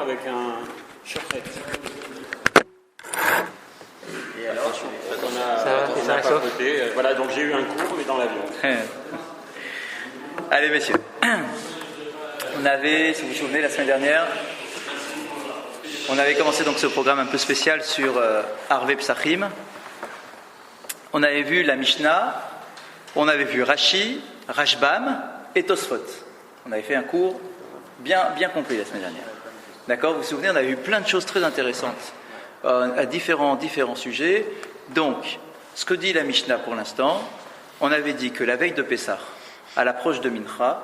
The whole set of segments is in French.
avec un shortcut. Et alors, on a papoté. Voilà, donc j'ai eu un cours, mais dans l'avion. Allez, messieurs. On avait, si vous vous souvenez, la semaine dernière, on avait commencé donc ce programme un peu spécial sur Arve Psachim. On avait vu la Mishnah, on avait vu Rashi, Rashbam et Tosfot. On avait fait un cours bien complet la semaine dernière. D'accord ? Vous vous souvenez, on avait vu plein de choses très intéressantes à différents sujets. Donc, ce que dit la Mishnah pour l'instant, on avait dit que la veille de Pessah, à l'approche de Mincha,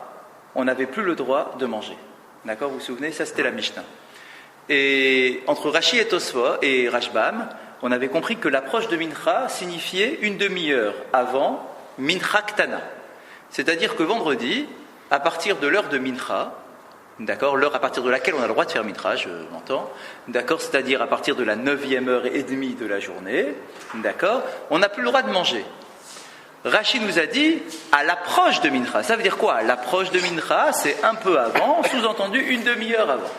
on n'avait plus le droit de manger. D'accord ? Vous vous souvenez, ça c'était la Mishnah. Et entre Rashi et Tosfot et Rashbam, on avait compris que l'approche de Mincha signifiait une demi-heure avant Mincha Ktana. C'est-à-dire que vendredi, à partir de l'heure de Mincha, d'accord, l'heure à partir de laquelle on a le droit de faire Mincha, je m'entends, d'accord, c'est-à-dire à partir de la 9e heure et demie de la journée, d'accord, on n'a plus le droit de manger. Rashi nous a dit à l'approche de Mincha. Ça veut dire quoi ? L'approche de Mincha, c'est un peu avant, sous-entendu une demi-heure avant.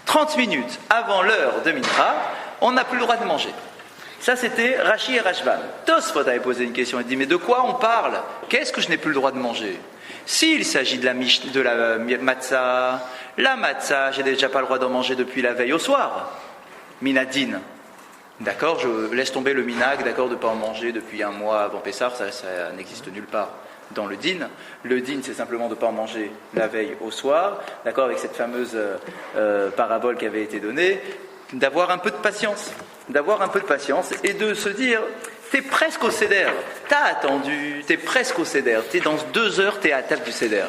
30 minutes avant l'heure de Mincha, on n'a plus le droit de manger. Ça, c'était Rashi et Rashbam. Tosfot avait posé une question. Il dit, mais de quoi on parle ? Qu'est-ce que je n'ai plus le droit de manger ? S'il s'agit de la matzah, la matzah, j'ai déjà pas le droit d'en manger depuis la veille au soir. Minadine. D'accord, je laisse tomber le minag, d'accord, de ne pas en manger depuis un mois avant Pessah, ça n'existe nulle part dans le din. Le din, c'est simplement de ne pas en manger la veille au soir, d'accord, avec cette fameuse parabole qui avait été donnée, d'avoir un peu de patience et de se dire, t'es presque au Seder, t'as attendu, t'es presque au Seder, t'es dans 2 heures, t'es à la table du Seder.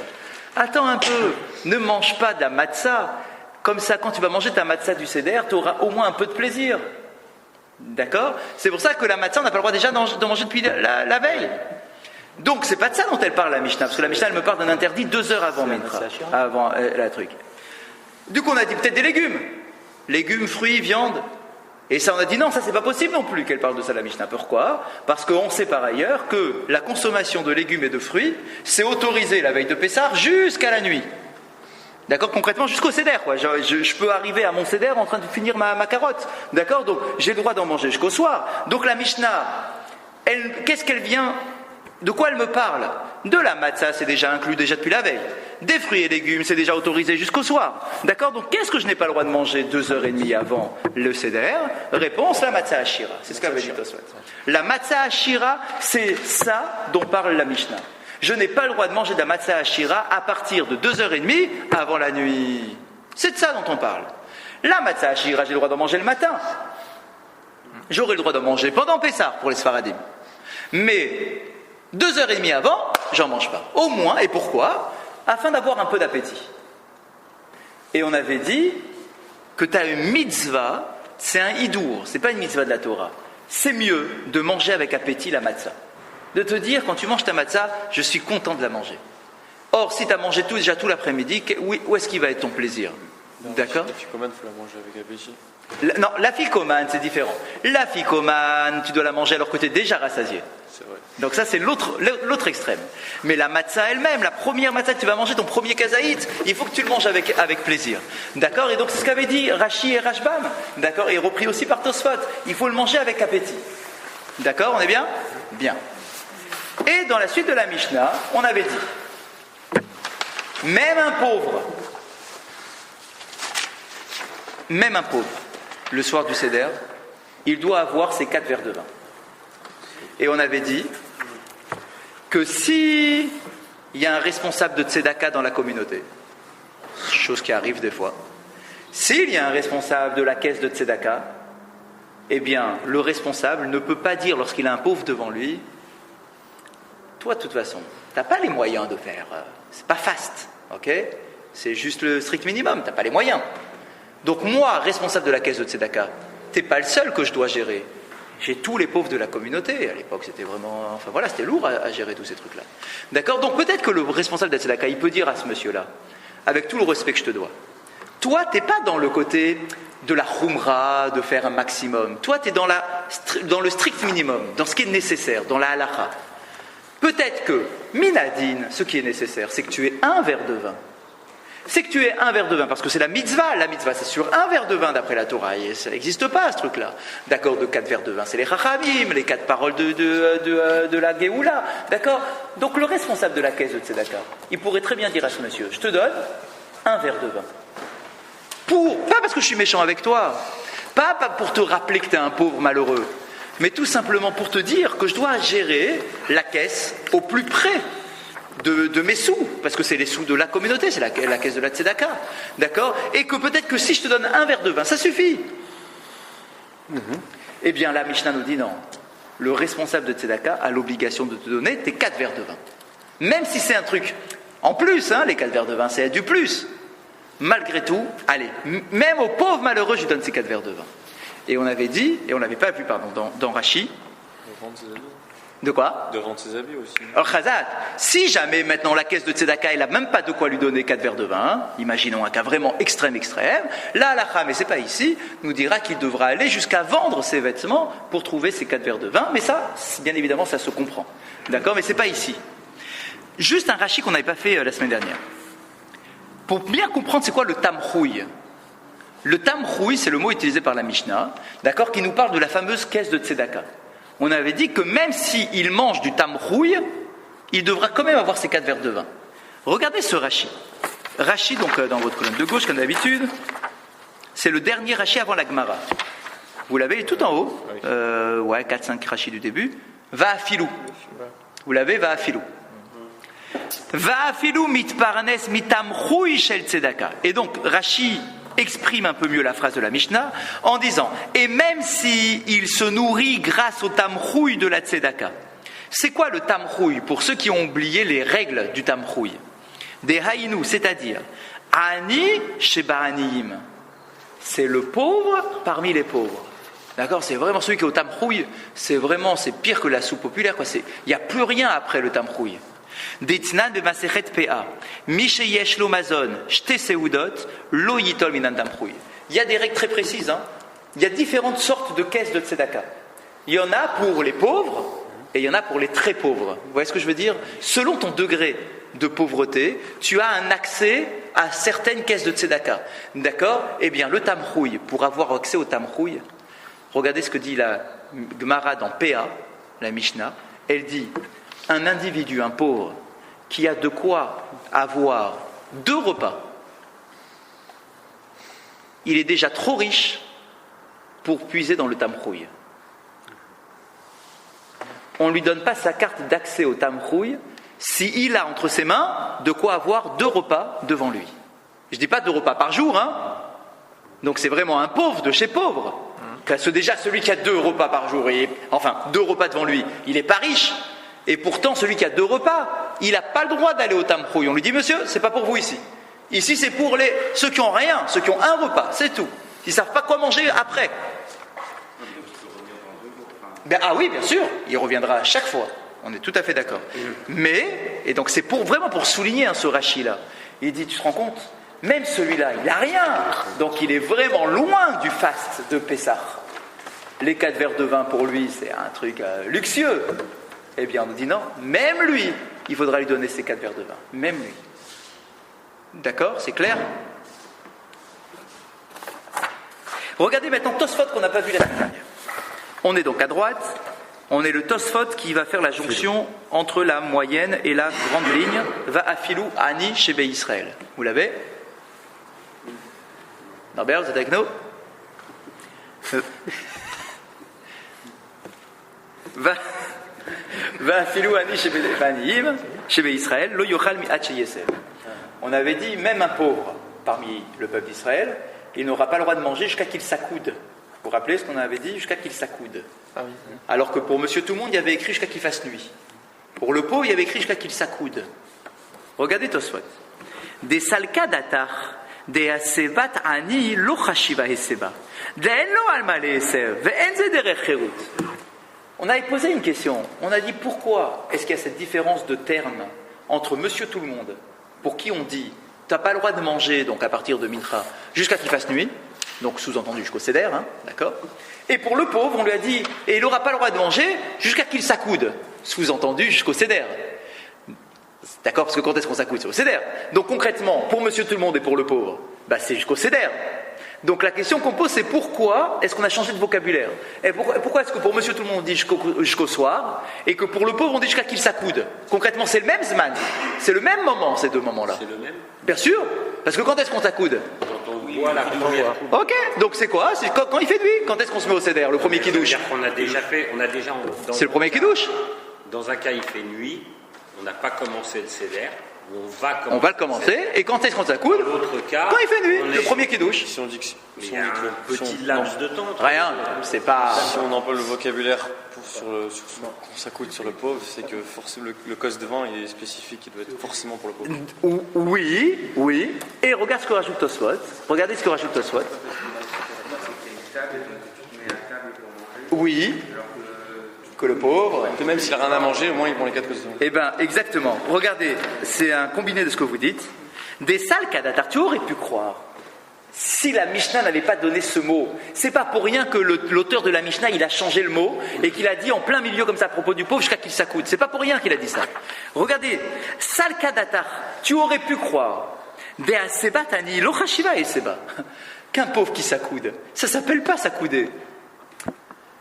Attends un peu, ne mange pas de la matzah, comme ça quand tu vas manger ta matzah du Seder, tu auras au moins un peu de plaisir. D'accord ? C'est pour ça que la matzah, on n'a pas le droit déjà de manger depuis la veille. Donc c'est pas de ça dont elle parle la Mishnah, parce que la Mishnah elle me parle d'un interdit 2 heures avant Mincha, avant la truc. Du coup on a dit peut-être des légumes, fruits, viande. Et ça on a dit non, ça c'est pas possible non plus qu'elle parle de ça la Mishnah. Pourquoi ? Parce qu'on sait par ailleurs que la consommation de légumes et de fruits c'est autorisé la veille de Pessah jusqu'à la nuit. D'accord, concrètement jusqu'au Seder, quoi. Je peux arriver à mon Seder en train de finir ma carotte. D'accord, donc j'ai le droit d'en manger jusqu'au soir. Donc la Mishnah, qu'est-ce qu'elle vient ? De quoi elle me parle ? De la matzah, c'est déjà inclus déjà depuis la veille. Des fruits et légumes, c'est déjà autorisé jusqu'au soir. D'accord, donc qu'est-ce que je n'ai pas le droit de manger 2h30 avant le Seder ? Réponse, la matzah ashira. C'est ce qu'avait dit Tosfot. La matzah ashira, c'est ça dont parle la Mishnah. Je n'ai pas le droit de manger de la matzah ashira à partir de 2h30 avant la nuit. C'est de ça dont on parle. La matzah ashira, j'ai le droit d'en manger le matin. J'aurai le droit d'en manger pendant Pessah pour les Sfaradim. Mais 2h30 avant, j'en mange pas. Au moins, et pourquoi ? Afin d'avoir un peu d'appétit. Et on avait dit que tu as une mitzvah, c'est un hidour, c'est pas une mitzvah de la Torah. C'est mieux de manger avec appétit la matzah. De te dire, quand tu manges ta matzah, je suis content de la manger. Or, si tu as mangé déjà tout l'après-midi, où est-ce qu'il va être ton plaisir ? D'accord ? La ficomane, il faut la manger avec appétit. Non, la ficomane, c'est différent. La ficomane, tu dois la manger alors que tu es déjà rassasié. C'est vrai. Donc ça, c'est l'autre extrême. Mais la matzah elle-même, la première matzah que tu vas manger, ton premier kazaït, il faut que tu le manges avec plaisir. D'accord ? Et donc, c'est ce qu'avaient dit Rashi et Rashbam. D'accord ? Et repris aussi par Tosfot. Il faut le manger avec appétit. D'accord ? On est bien ? Bien. Et dans la suite de la Mishnah, on avait dit, même un pauvre, le soir du Seder, il doit avoir ses 4 verres de vin. Et on avait dit que si il y a un responsable de tzedaka dans la communauté, chose qui arrive des fois, s'il y a un responsable de la caisse de tzedaka, eh bien, le responsable ne peut pas dire lorsqu'il a un pauvre devant lui, toi, de toute façon, tu n'as pas les moyens de faire, c'est pas fast, ok ? C'est juste le strict minimum, tu n'as pas les moyens. Donc moi, responsable de la caisse de tzedaka, tu n'es pas le seul que je dois gérer. J'ai tous les pauvres de la communauté. À l'époque, c'était vraiment... Enfin voilà, c'était lourd à gérer tous ces trucs-là. D'accord ? Donc peut-être que le responsable de la tzedaka, il peut dire à ce monsieur-là, avec tout le respect que je te dois, toi, tu n'es pas dans le côté de la khumra, de faire un maximum. Toi, tu es dans le strict minimum, dans ce qui est nécessaire, dans la halakha. Peut-être que, minadine, ce qui est nécessaire, c'est que tu aies un verre de vin. c'est que tu aies un verre de vin, parce que c'est la mitzvah c'est sur un verre de vin d'après la Torah, et ça n'existe pas ce truc-là. D'accord, de 4 verres de vin, c'est les chachamim, les 4 paroles de la Géoula, d'accord. Donc le responsable de la caisse de Tzedaka, il pourrait très bien dire à ce monsieur, je te donne un verre de vin. Pas parce que je suis méchant avec toi, pas pour te rappeler que tu es un pauvre malheureux, mais tout simplement pour te dire que je dois gérer la caisse au plus près de mes sous, parce que c'est les sous de la communauté, c'est la caisse de la Tzedaka, d'accord. Et que peut-être que si je te donne un verre de vin, ça suffit. Eh bien la Mishnah nous dit non. Le responsable de Tzedaka a l'obligation de te donner tes 4 verres de vin. Même si c'est un truc en plus, les 4 verres de vin, c'est du plus. Malgré tout, allez, même aux pauvres malheureux, je lui donne ces 4 verres de vin. Et on avait dit, et on l'avait pas vu, dans Rashi. De quoi? De rendre ses habits aussi. Alors, Chazat, si jamais maintenant la caisse de Tzedaka, elle n'a même pas de quoi lui donner 4 verres de vin, imaginons un cas vraiment extrême, là, la mais c'est pas ici, nous dira qu'il devra aller jusqu'à vendre ses vêtements pour trouver ces 4 verres de vin, mais ça, bien évidemment, ça se comprend. D'accord? Mais c'est pas ici. Juste un Rashi qu'on n'avait pas fait la semaine dernière. Pour bien comprendre c'est quoi le tamrouille. Le tamrouille, c'est le mot utilisé par la Mishnah, d'accord, qui nous parle de la fameuse caisse de Tzedaka. On avait dit que même s'il mange du tamrouille, il devra quand même avoir ses 4 verres de vin. Regardez ce Rashi. Rashi, donc dans votre colonne de gauche, comme d'habitude, c'est le dernier Rashi avant la Gemara. Vous l'avez tout en haut, 4-5 Rashi du début. Va afilou. Vous l'avez, va afilou. Va afilou mitparnes mitamrouille shel tzedaka. Et donc, Rashi exprime un peu mieux la phrase de la Mishnah en disant et même s'il se nourrit grâce au tamrouille de la tzedaka. C'est quoi le tamrouille pour ceux qui ont oublié les règles du tamrouille? Des haïnou, c'est-à-dire ani sheba aniyim. C'est le pauvre parmi les pauvres. D'accord, c'est vraiment celui qui est au tamrouille, c'est pire que la soupe populaire, quoi. Il n'y a plus rien après le tamrouille. D'Itnan de Masechet PA, Misheyesh lo mazon, shte seudot, lo yitol minan tamrouille. Il y a des règles très précises. Il y a différentes sortes de caisses de tzedaka. Il y en a pour les pauvres et il y en a pour les très pauvres. Vous voyez ce que je veux dire? Selon ton degré de pauvreté, tu as un accès à certaines caisses de tzedaka. D'accord? Eh bien, le tamrouille, pour avoir accès au tamrouille, regardez ce que dit la Gemara dans PA, la Mishnah. Elle dit un individu, un pauvre, qui a de quoi avoir 2 repas, il est déjà trop riche pour puiser dans le tamrouille. On ne lui donne pas sa carte d'accès au tamrouille s'il a entre ses mains de quoi avoir 2 repas devant lui. Je ne dis pas 2 repas par jour, Donc c'est vraiment un pauvre de chez pauvre. Parce que déjà celui qui a 2 repas par jour, 2 repas devant lui, il n'est pas riche. Et pourtant, celui qui a 2 repas, il n'a pas le droit d'aller au tamrouille. On lui dit, monsieur, c'est pas pour vous ici. Ici, c'est pour ceux qui n'ont rien, ceux qui ont un repas, c'est tout. Ils ne savent pas quoi manger après. Oui, bien sûr, il reviendra à chaque fois. On est tout à fait d'accord. Et donc c'est vraiment pour souligner ce Rashi-là. Il dit, tu te rends compte? Même celui-là, il n'a rien. Donc il est vraiment loin du faste de Pessah. Les 4 verres de vin pour lui, c'est un truc luxueux. Eh bien, on nous dit non, même lui, il faudra lui donner ses 4 verres de vin. Même lui. D'accord? C'est clair? Regardez maintenant Tosfot qu'on n'a pas vu la semaine dernière. On est donc à droite, on est le Tosfot qui va faire la jonction entre la moyenne et la grande ligne. Va afilou ani chez Israël. Vous l'avez? Norbert, vous êtes avec nous? On avait dit, même un pauvre parmi le peuple d'Israël, il n'aura pas le droit de manger jusqu'à qu'il s'accoude. Vous vous rappelez ce qu'on avait dit? Jusqu'à qu'il s'accoude. Alors que pour monsieur tout le monde, il y avait écrit jusqu'à qu'il fasse nuit. Pour le pauvre, il y avait écrit jusqu'à qu'il s'accoude. Regardez Tosfot. Des salka datar, des asevat ani lo chashiva heseba, de lo alma leesev, ve enze derech cherut. On avait posé une question. On a dit pourquoi est-ce qu'il y a cette différence de termes entre monsieur tout le monde, pour qui on dit tu n'as pas le droit de manger, donc à partir de Mincha, jusqu'à qu'il fasse nuit, donc sous-entendu jusqu'au Seder, d'accord. Et pour le pauvre, on lui a dit et il n'aura pas le droit de manger jusqu'à qu'il s'accoude, sous-entendu jusqu'au Seder. D'accord? Parce que quand est-ce qu'on s'accoude? C'est au Seder. Donc concrètement, pour monsieur tout le monde et pour le pauvre, c'est jusqu'au Seder. Donc la question qu'on pose, c'est pourquoi est-ce qu'on a changé de vocabulaire? Et pourquoi est-ce que pour monsieur tout le monde on dit jusqu'au soir, et que pour le pauvre on dit jusqu'à qu'il s'accoude? Concrètement, c'est le même zman. C'est le même moment, ces deux moments-là. C'est le même. Bien sûr. Parce que quand est-ce qu'on s'accoude? Quand on voit la première. Ok, donc c'est quoi? C'est quand il fait nuit. Quand est-ce qu'on se met au Seder? Le premier qui douche. On a déjà fait, C'est le premier qui douche. Dans un cas, il fait nuit, on n'a pas commencé le Seder, on va le commencer, et quand est-ce qu'on s'accoude? Dans l'autre cas, quand il fait nuit, le premier qui douche. Si on dit que il y a un petit laps de temps. Rien, c'est pas... Si on emploie le vocabulaire qu'on s'accoude sur le pauvre, c'est que forcément le cause de vin est spécifique, il doit être forcément pour le pauvre. Oui. Et regarde ce que rajoute Tosfot. Regardez ce que rajoute Tosfot. Oui. Que le pauvre. Que même s'il n'a rien à manger, au moins ils vont les 4 causes de vin. Eh bien, exactement. Regardez, c'est un combiné de ce que vous dites. Des salles kadatar, tu aurais pu croire. Si la Mishnah n'avait pas donné ce mot, c'est pas pour rien que l'auteur de la Mishnah il a changé le mot et qu'il a dit en plein milieu comme ça à propos du pauvre jusqu'à qu'il s'accoude. C'est pas pour rien qu'il a dit ça. Regardez, sal kadatar, tu aurais pu croire. De aseba tani lo chashiva eseba. Qu'un pauvre qui s'accoude, ça s'appelle pas s'accouder.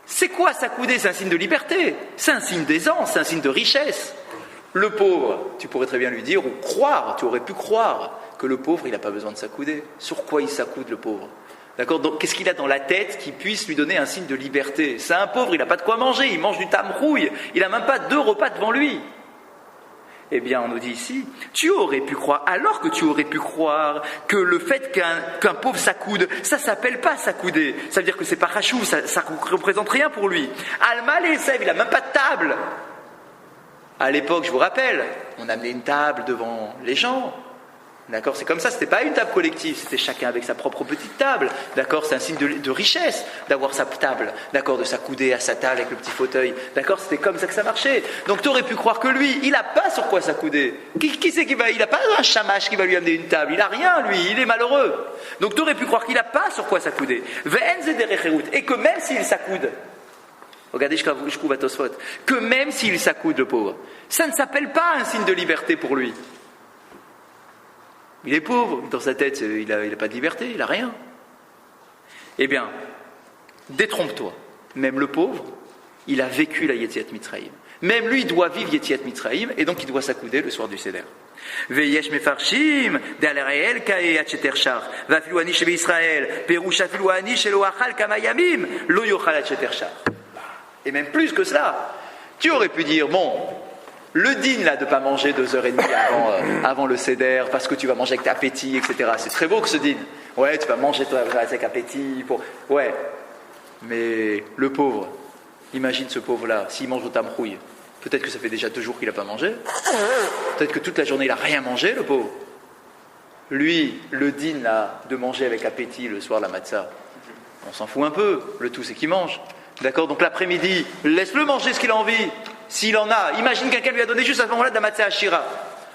C'est quoi s'accouder? C'est un signe de liberté, c'est un signe d'aisance, c'est un signe de richesse. Le pauvre, tu pourrais très bien lui dire, ou croire, tu aurais pu croire que le pauvre, il n'a pas besoin de s'accouder. Sur quoi il s'accoude, le pauvre? D'accord? Donc, qu'est-ce qu'il a dans la tête qui puisse lui donner un signe de liberté? C'est un pauvre, il n'a pas de quoi manger, il mange du tamrouille, il n'a même pas 2 repas devant lui. Eh bien, on nous dit ici, tu aurais pu croire, alors que tu aurais pu croire que le fait qu'un pauvre s'accoude, ça s'appelle pas s'accouder. Ça veut dire que c'est pas rachou, ça ne représente rien pour lui. Almal et Sev, il n'a même pas de table. À l'époque, je vous rappelle, on amenait une table devant les gens. D'accord, c'est comme ça, c'était pas une table collective, c'était chacun avec sa propre petite table. D'accord, c'est un signe de richesse d'avoir sa table, d'accord, de s'accouder à sa table avec le petit fauteuil. D'accord, c'était comme ça que ça marchait. Donc tu aurais pu croire que lui, il n'a pas sur quoi s'accouder. Qui c'est qui va? Il n'a pas un chamache qui va lui amener une table, il n'a rien lui, il est malheureux. Donc tu aurais pu croire qu'il n'a pas sur quoi s'accouder. Et que même s'il s'accoude, regardez, je trouve à Tosfot, que même s'il s'accoude le pauvre, ça ne s'appelle pas un signe de liberté pour lui. Il est pauvre, dans sa tête, il n'a pas de liberté, il n'a rien. Eh bien, détrompe-toi. Même le pauvre, il a vécu la Yetziat Mitzrayim. Même lui, il doit vivre Yetziat Mitzrayim, et donc il doit s'accouder le soir du Seder. Veyesh mefarshim d'Alerael kae acheter shar vafilu ani shebe Israël perush afilu ani shelo achal kama yamim lo yochal acheter shar. Et même plus que cela, tu aurais pu dire bon. Le din là de pas manger 2h30 avant le Seder parce que tu vas manger avec appétit, etc. C'est très beau que ce din. Ouais, tu vas manger toi avec appétit. Ouais, mais le pauvre, imagine ce pauvre-là, s'il mange au tamrouille, peut-être que ça fait déjà 2 jours qu'il n'a pas mangé. Peut-être que toute la journée il n'a rien mangé, le pauvre. Lui, le din là de manger avec appétit le soir la matzah, on s'en fout un peu. Le tout c'est qu'il mange. D'accord, donc l'après-midi, laisse-le manger ce qu'il a envie. S'il en a, imagine quelqu'un lui a donné juste à ce moment-là de la matzah Ashira.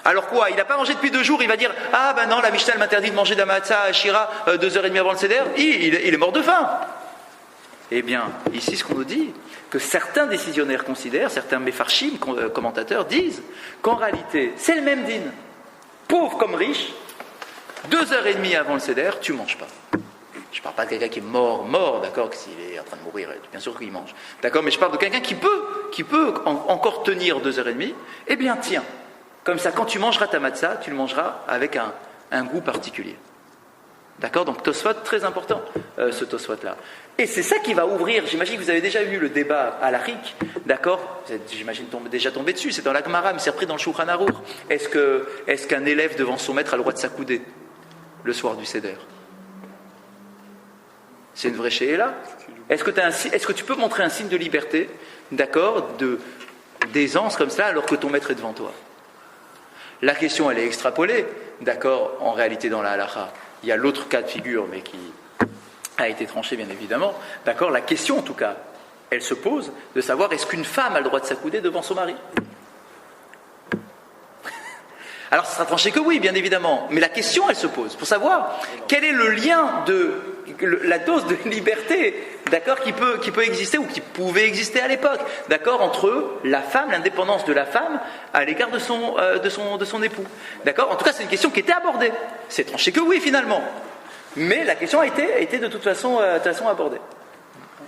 Alors quoi? Il n'a pas mangé depuis 2 jours, il va dire ah ben non, la Mishnah m'interdit de manger de la matzah Ashira 2h30 avant le Seder. Il est mort de faim. Eh bien, ici ce qu'on nous dit, que certains décisionnaires considèrent, certains mefarshim, commentateurs, disent qu'en réalité, c'est le même din. Pauvre comme riche, 2h30 avant le Seder, tu ne manges pas. Je ne parle pas de quelqu'un qui est mort, d'accord, que s'il est en train de mourir, bien sûr qu'il mange. D'accord, mais je parle de quelqu'un qui peut encore tenir 2h30. Eh bien, tiens, comme ça, quand tu mangeras ta matzah, tu le mangeras avec un goût particulier. D'accord, donc Tosfot, très important, ce Tosfot-là. Et c'est ça qui va ouvrir, j'imagine que vous avez déjà eu le débat à l'Arik, d'accord, vous êtes, j'imagine, déjà tombé dessus, c'est dans la Gemara, mais c'est repris dans le Shulchan Aruch. Est-ce qu'un élève devant son maître a le droit de s'accouder le soir du Seder? C'est une vraie shéla. Est-ce que tu peux montrer un signe de liberté, d'accord, d'aisance comme ça, alors que ton maître est devant toi? La question, elle est extrapolée, d'accord, en réalité dans la halakha. Il y a l'autre cas de figure, mais qui a été tranché, bien évidemment. D'accord, la question, en tout cas, elle se pose de savoir est-ce qu'une femme a le droit de s'accouder devant son mari? Alors, ça sera tranché que oui, bien évidemment. Mais la question, elle se pose pour savoir quel est le lien la dose de liberté, d'accord, qui peut exister ou qui pouvait exister à l'époque, d'accord, entre la femme, l'indépendance de la femme à l'égard de son époux, d'accord. En tout cas, c'est une question qui était abordée. C'est tranché que oui, finalement, mais la question a été de toute façon abordée.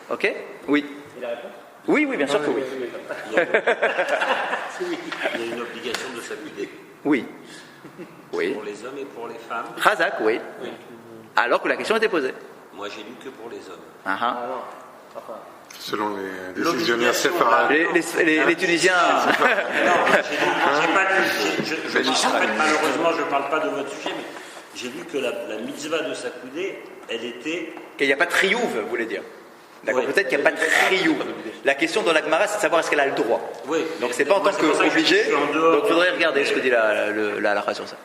Ok? Oui. Et la réponse? Oui, bien sûr que oui. Il y a une obligation de s'acquitter. Oui. Pour les hommes et pour les femmes. Razak, oui. Alors que la question était posée. Moi, j'ai lu que pour les hommes. Ah, Selon les décisionnaires séfarades. les Tunisiens. J'ai pas lu. En fait, malheureusement, je ne parle pas de votre sujet, mais j'ai lu que la mitzvah de s'accouder, elle était. Qu'il n'y a pas de triouf, vous voulez dire. D'accord, Oui. peut-être qu'il n'y a pas de triouf. La question dans la Gemara, c'est de savoir est-ce qu'elle a le droit. Oui. Donc c'est pas en tant qu'obligé. Donc il faudrait regarder ce que dit la halakha sur ça.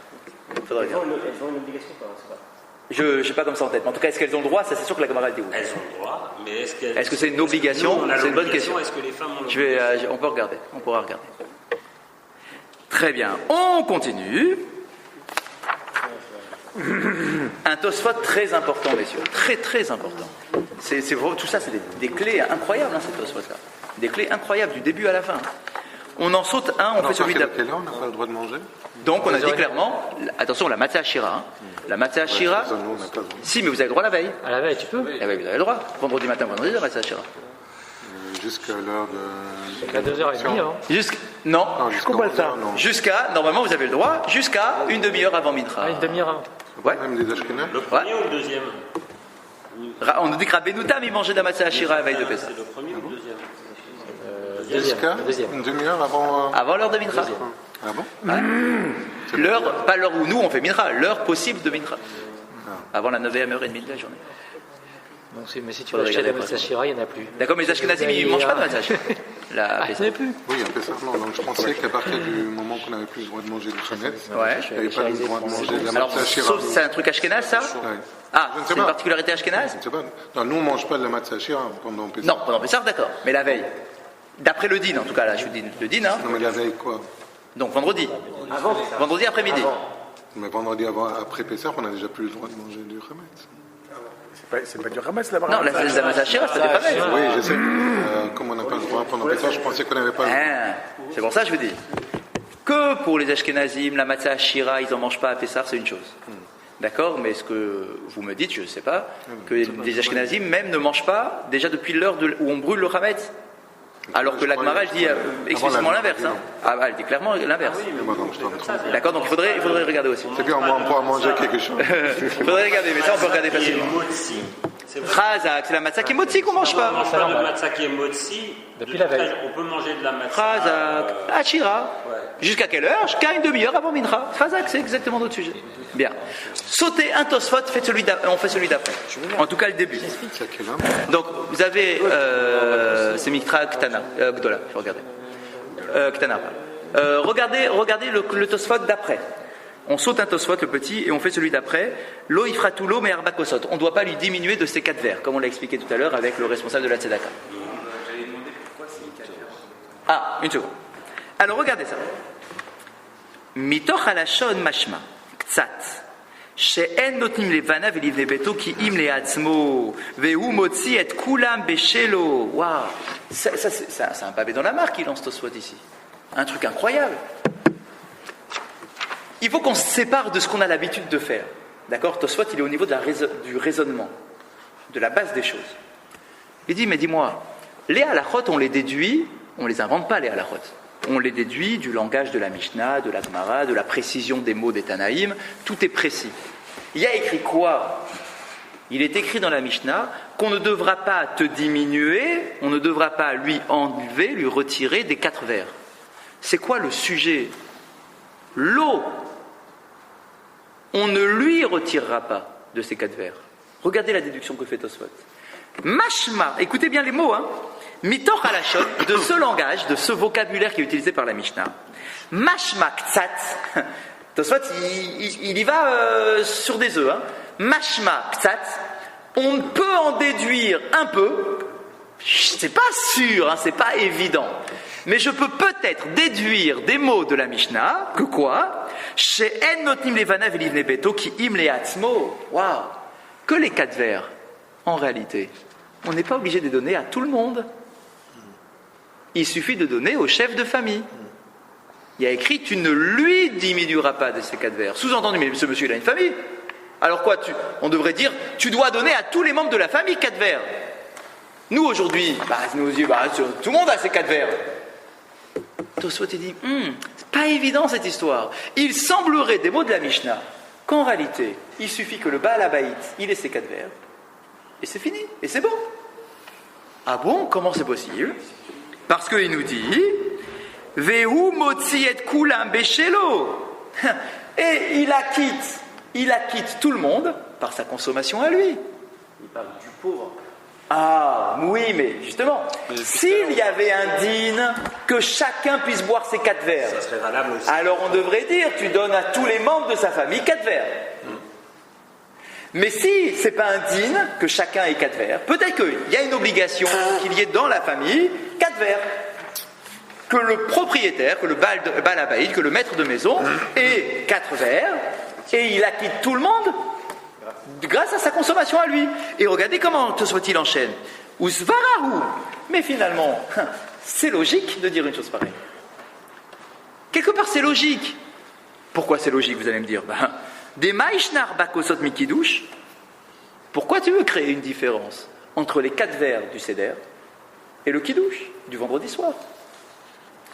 Faudrait regarder. Elles ont une obligation ou pas? Je ne sais pas comme ça en tête, mais en tout cas, est-ce qu'elles ont le droit? Ça, c'est sûr que la Gemara dit oui. Elles ont le droit, mais Est-ce que c'est une obligation? C'est une bonne question. Est-ce que les femmes ont l'obligation? On peut regarder. On pourra regarder. Très bien. On continue. Un Tosfot très important, messieurs. Très, très important. Tout ça, c'est des clés incroyables, hein, ces Tosfot-là. Des clés incroyables, du début à la fin. On en saute un, on fait celui d'après. Quelle heure on n'a pas le droit de manger? Donc, on a dit clairement, attention, la Matzah Shira. Hein. La Matzah Shira. Nous, on n'a pas le droit. Si, mais vous avez le droit la veille. À la veille, tu peux? Eh bien, vous avez le droit. Vendredi matin, vendredi, la Matzah Shira. Jusqu'à l'heure de. À 2h30, hein. Non. Non, jusqu'à 11h, non. Jusqu'à, normalement, vous avez le droit, jusqu'à une demi-heure avant Mincha. Ah, une demi-heure avant. Ouais. Même des Ashkenazes. Le premier ou le deuxième? On nous dit que Rabbi Noutam, il mangeait de la Matzah Shira la veille de Pessah. C'est le premier ou le deuxième? Jusqu'à Deuxième. une demi-heure avant. Avant l'heure de Mincha. Ah bon? L'heure, pas l'heure où nous on fait Mincha, l'heure possible de Mincha. Avant la 9e heure et demie de la journée. Donc, mais si tu Faudrait veux acheter la regarder Matzah Shira, il n'y en a plus. D'accord, mais les Ashkenazim, ils ne mangent pas de Matzah Shira. La Il n'y en a plus. Oui, un peu ça. Non, donc je pensais qu'à partir du moment qu'on n'avait plus le droit de manger du chametz, Ouais. il n'y avait pas le droit de manger de la Alors, matzah shira. sauf c'est un truc ashkénaz, ça Ouais. Ah, Je ne sais c'est une pas. particularité ashkénaze Je ne sais pas. Non, nous on ne mange pas de la matzah shira pendant Pessah. Non, pendant Pessah, d'accord. Mais la veille. D'après le din, en tout cas, là, je vous dis le din, hein. Non, mais la veille quoi? Donc vendredi. Vendredi après-midi. Mais vendredi après Pessah, on n'a déjà plus le droit de manger du chametz. C'est pas du ramasse là-bas. Non, la Matzah Shira, c'est pas pareil. Oui, je sais. Comme on n'a pas le droit pendant Pessah, je pensais qu'on n'avait pas le droit. Hein, c'est pour ça que je vous dis que pour les Ashkenazim, la Matzah Shira, ils n'en mangent pas à Pessah, c'est une chose. D'accord, mais ce que vous me dites, je ne sais pas, que les Ashkenazim même ne mangent pas déjà depuis l'heure où on brûle le Hametz. Alors que la Gemara, elle dit explicitement l'inverse. Hein. Ah, elle dit clairement l'inverse. Non, je t'en trompe. D'accord, donc il faudrait regarder aussi. C'est bien, on pourra manger quelque chose. Il faudrait regarder, mais ça on peut regarder facilement. Motzi. C'est vrai. Chazak, c'est la matzah qui est motzi qu'on mange On ne pas. mange pas de matzah qui est motzi. Depuis la veille. On peut manger de la matzah. Chazak, Achira. Jusqu'à quelle heure? Jusqu'à une demi-heure avant Mincha. Chazak, c'est exactement notre sujet. Bien. Sautez un tosfot, on fait celui d'après. En tout cas, le début. C'est à quelle heure? Donc, vous avez c'est Mikra Ktana, Gdola, je vais regarder. Ktana. Regardez le tosfot d'après. On saute un tosfot, le petit, et on fait celui d'après. Lo ifratulo mais arbakosot. On ne doit pas lui diminuer de ses 4 vers, comme on l'a expliqué tout à l'heure avec le responsable de la tzedaka. Ah, une seconde. Alors regardez ça. Mitoch halashon mashma, ktsat. שאין נותנים לבנה ולבני ביתו כי אם לעצמו והוא מוציא את כולם בשלו. Waouh, c'est un pavé dans la mare qui lance Tosfot ici. Un truc incroyable. Il faut qu'on se sépare de ce qu'on a l'habitude de faire. D'accord, Tosfot, il est au niveau du raisonnement, de la base des choses. Il dit, mais dis-moi, les halachot, on les déduit, on les invente pas les halachot. On les déduit du langage de la Mishnah, de la Gemara, de la précision des mots des Tanaïm. Tout est précis. Il y a écrit quoi? Il est écrit dans la Mishnah qu'on ne devra pas te diminuer, on ne devra pas lui enlever, lui retirer des 4 vers. C'est quoi le sujet? L'eau. On ne lui retirera pas de ces 4 vers. Regardez la déduction que fait Tosfot. Mashma, écoutez bien les mots, hein. Mitoch halashon, de ce langage, de ce vocabulaire qui est utilisé par la Mishnah. Mashma ktsat. Tosfot, il y va sur des œufs. Hein. Mashma ktsat. On peut en déduire un peu. C'est pas sûr, hein, c'est pas évident. Mais je peux peut-être déduire des mots de la Mishnah que quoi? Chez En notnim levana velivne beto ki im leatzmo. Waouh! Que les 4 vers. en réalité, on n'est pas obligé de les donner à tout le monde. Il suffit de donner au chef de famille. Il y a écrit, tu ne lui diminueras pas de ces 4 vers. Sous-entendu, mais ce monsieur, il a une famille. Alors quoi, on devrait dire, tu dois donner à tous les membres de la famille 4 vers. Nous, aujourd'hui, tout le monde a ces 4 vers. Tosfot dit, c'est pas évident cette histoire. Il semblerait, des mots de la Mishnah, qu'en réalité, il suffit que le Baal Habayit, il ait ses 4 vers, et c'est fini, et c'est bon. Ah bon, comment c'est possible? Parce qu'il nous dit, Vehu motzi et kulam beshelo. Et il acquitte tout le monde par sa consommation à lui. Il parle du pauvre. Ah, oui, mais justement, s'il y avait un dîne que chacun puisse boire ses 4 verres, ça serait valable aussi. Alors on devrait dire, tu donnes à tous les membres de sa famille 4 verres. Mais si c'est pas un dîne que chacun ait 4 verres, peut-être qu'il y a une obligation qu'il y ait dans la famille 4 verres. Que le propriétaire, que le Baal Habayit, que le maître de maison ait 4 verres et il acquitte tout le monde grâce à sa consommation à lui. Et regardez comment Tosfot enchaîne. Usvarahu. Mais finalement, c'est logique de dire une chose pareille. Quelque part, c'est logique. Pourquoi c'est logique, vous allez me dire? Des maïshnar bakosot mikidush. Pourquoi tu veux créer une différence entre les 4 vers du Seder et le kiddush du vendredi soir?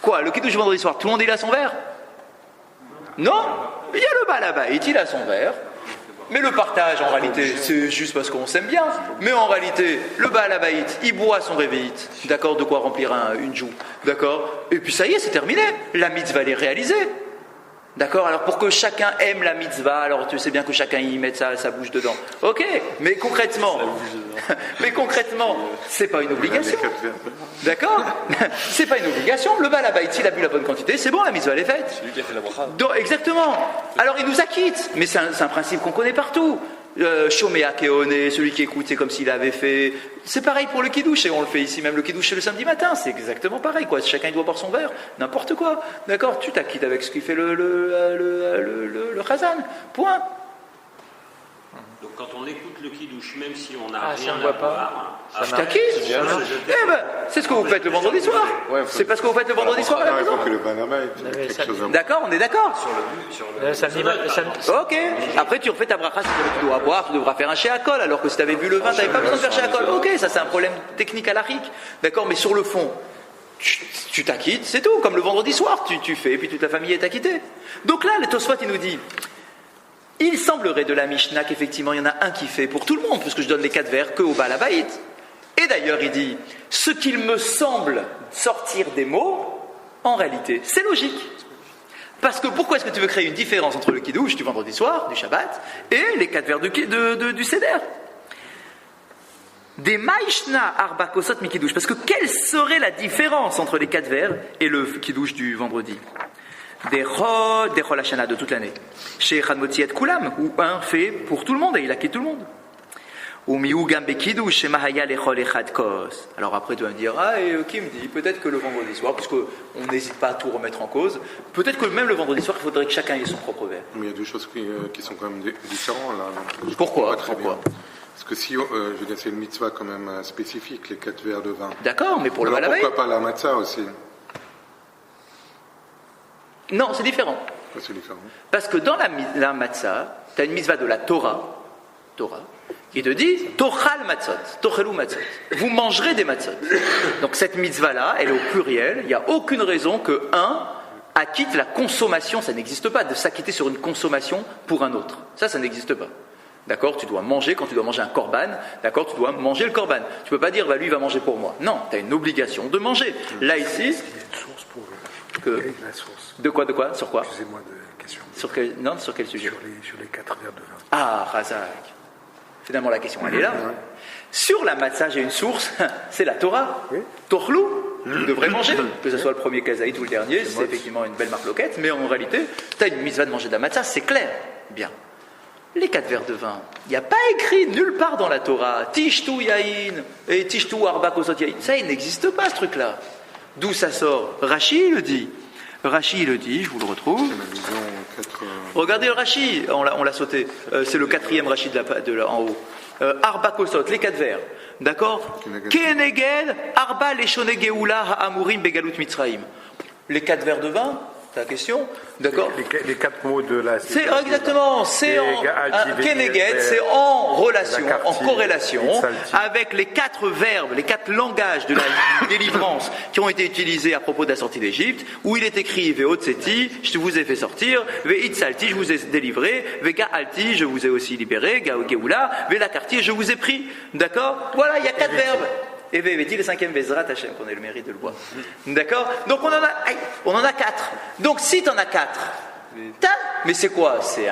Quoi, le kiddush du vendredi soir, tout le monde il a son verre? Non, il y a le Baal Habayit, il a son verre. Mais le partage, en réalité, c'est juste parce qu'on s'aime bien. Mais en réalité, le Baal Habayit, il boit son réveillite. D'accord, de quoi remplir une joue. D'accord. Et puis ça y est, c'est terminé. La mitzvah, elle est réalisée. D'accord. Alors pour que chacun aime la mitzvah, alors tu sais bien que chacun y mette sa bouche dedans. Ok. Mais concrètement, c'est pas une obligation. D'accord. C'est pas une obligation. Le Baal Habayit, s'il a bu la bonne quantité, c'est bon, la mitzvah elle est faite. C'est lui qui a fait la bracha. Donc, exactement. Alors il nous acquitte. Mais c'est un principe qu'on connaît partout. Shomea Keone, celui qui écoute, c'est comme s'il avait fait. C'est pareil pour le kiddush, et on le fait ici même le kiddush le samedi matin, c'est exactement pareil, quoi. Chacun il doit boire son verre, n'importe quoi. D'accord, tu t'acquittes avec ce qu'il fait le chazan. Point. Donc quand on écoute le kiddush, même si on n'a si rien on à voit pas, boire, Je t'acquitte. C'est ce que vous faites le vendredi soir. C'est pas ce que vous faites le vendredi soir à la Non, il maison. faut que le Baal Habayit, quelque chose à D'accord, on est d'accord. Samedi. Ok. Après, tu refais ta bracha si tu dois boire, tu devras faire un shéakol, alors que si tu avais bu le vin, tu n'avais pas besoin de faire shéakol. Ok, ça c'est un problème technique à l'arique. D'accord, mais sur le fond, tu t'acquittes, c'est tout. Comme le vendredi soir, tu fais, et puis toute la famille est acquittée. Donc là, le Tosfot, il nous dit, il semblerait de la Mishnah qu'effectivement, il y en a un qui fait pour tout le monde, puisque je donne les 4 vers que au Baal Habayit. Et d'ailleurs, il dit, ce qu'il me semble sortir des mots, en réalité, c'est logique. Parce que pourquoi est-ce que tu veux créer une différence entre le kiddush du vendredi soir, du Shabbat, et les 4 vers du Seder? Des maïshna arba kosot mi kiddush. Parce que quelle serait la différence entre les 4 vers et le kiddush du vendredi? Des chol hashana de toute l'année. Chez Echad motzi et kulam, où un fait pour tout le monde et il acquitte tout le monde. Ou miou gam be kiddush chez mahaya lechol echad kos. Alors après tu vas me dire, qui me dit, peut-être que le vendredi soir, puisqu'on n'hésite pas à tout remettre en cause, peut-être que même le vendredi soir, il faudrait que chacun ait son propre verre. Mais il y a deux choses qui sont quand même différentes là. Je Pourquoi comprends pas très bien. Parce que si, je veux dire, c'est une mitzvah quand même spécifique, les 4 verres de vin. D'accord, mais pour le Alors Baal Habayit. pourquoi pas la matzah aussi? Non, c'est différent. C'est différent. Parce que dans la matzah, tu as une mitzvah de la Torah, qui te dit Tochal matzot, Tochelu matzot. Vous mangerez des matzot. Donc cette mitzvah-là, elle est au pluriel. Il n'y a aucune raison que un acquitte la consommation. Ça n'existe pas de s'acquitter sur une consommation pour un autre. Ça n'existe pas. D'accord? Tu dois manger, quand tu dois manger un korban, d'accord? Tu dois manger le korban. Tu peux pas dire, lui, il va manger pour moi. Non, tu as une obligation de manger. Là, ici. Il y a une source pour la source. De quoi? Sur quoi? Excusez-moi de question. Sur quel sujet? Sur les 4 verres de vin. Ah, Razak. Finalement, la question, elle est là. Sur la matzah, j'ai une source, c'est la Torah. Oui. Torhlou, tu devrais manger. Que ce soit le premier kazaït ou le dernier, c'est effectivement une belle marloquette, mais en réalité, tu as une mitzvah de manger de la matzah, c'est clair. Bien. Les 4 verres de vin, il n'y a pas écrit nulle part dans la Torah, Tishtu Yahin et Tishtu Arba Kosot Yahin. Ça, il n'existe pas ce truc-là. D'où ça sort? Rashi le dit. Rashi le dit, je vous le retrouve. Regardez le Rashi, on l'a sauté. C'est le 4e Rashi en haut. Arba kosot, les 4 verres. D'accord? Keneged, Arba leshone geoula ha'amurim begalut Mitzraim. Les 4 verres de vin, c'est la question. D'accord? Les 4 mots de la... C'est exactement, c'est Keneged, c'est en relation, en corrélation avec les 4 verbes, les 4 langages de la délivrance qui ont été utilisés à propos de la sortie d'Égypte, où il est écrit Veotseti, je vous ai fait sortir, Veitsalti, je vous ai délivré, Vegaalti, je vous ai aussi libéré, Geoula, Velakarti, je vous ai pris. D'accord? Voilà, il y a 4 verbes. Et Veveti, le 5e Vezrat Hachem, qu'on ait le mérite de le voir. D'accord? Donc on en a 4. Donc si tu en as 4, mais c'est quoi? C'est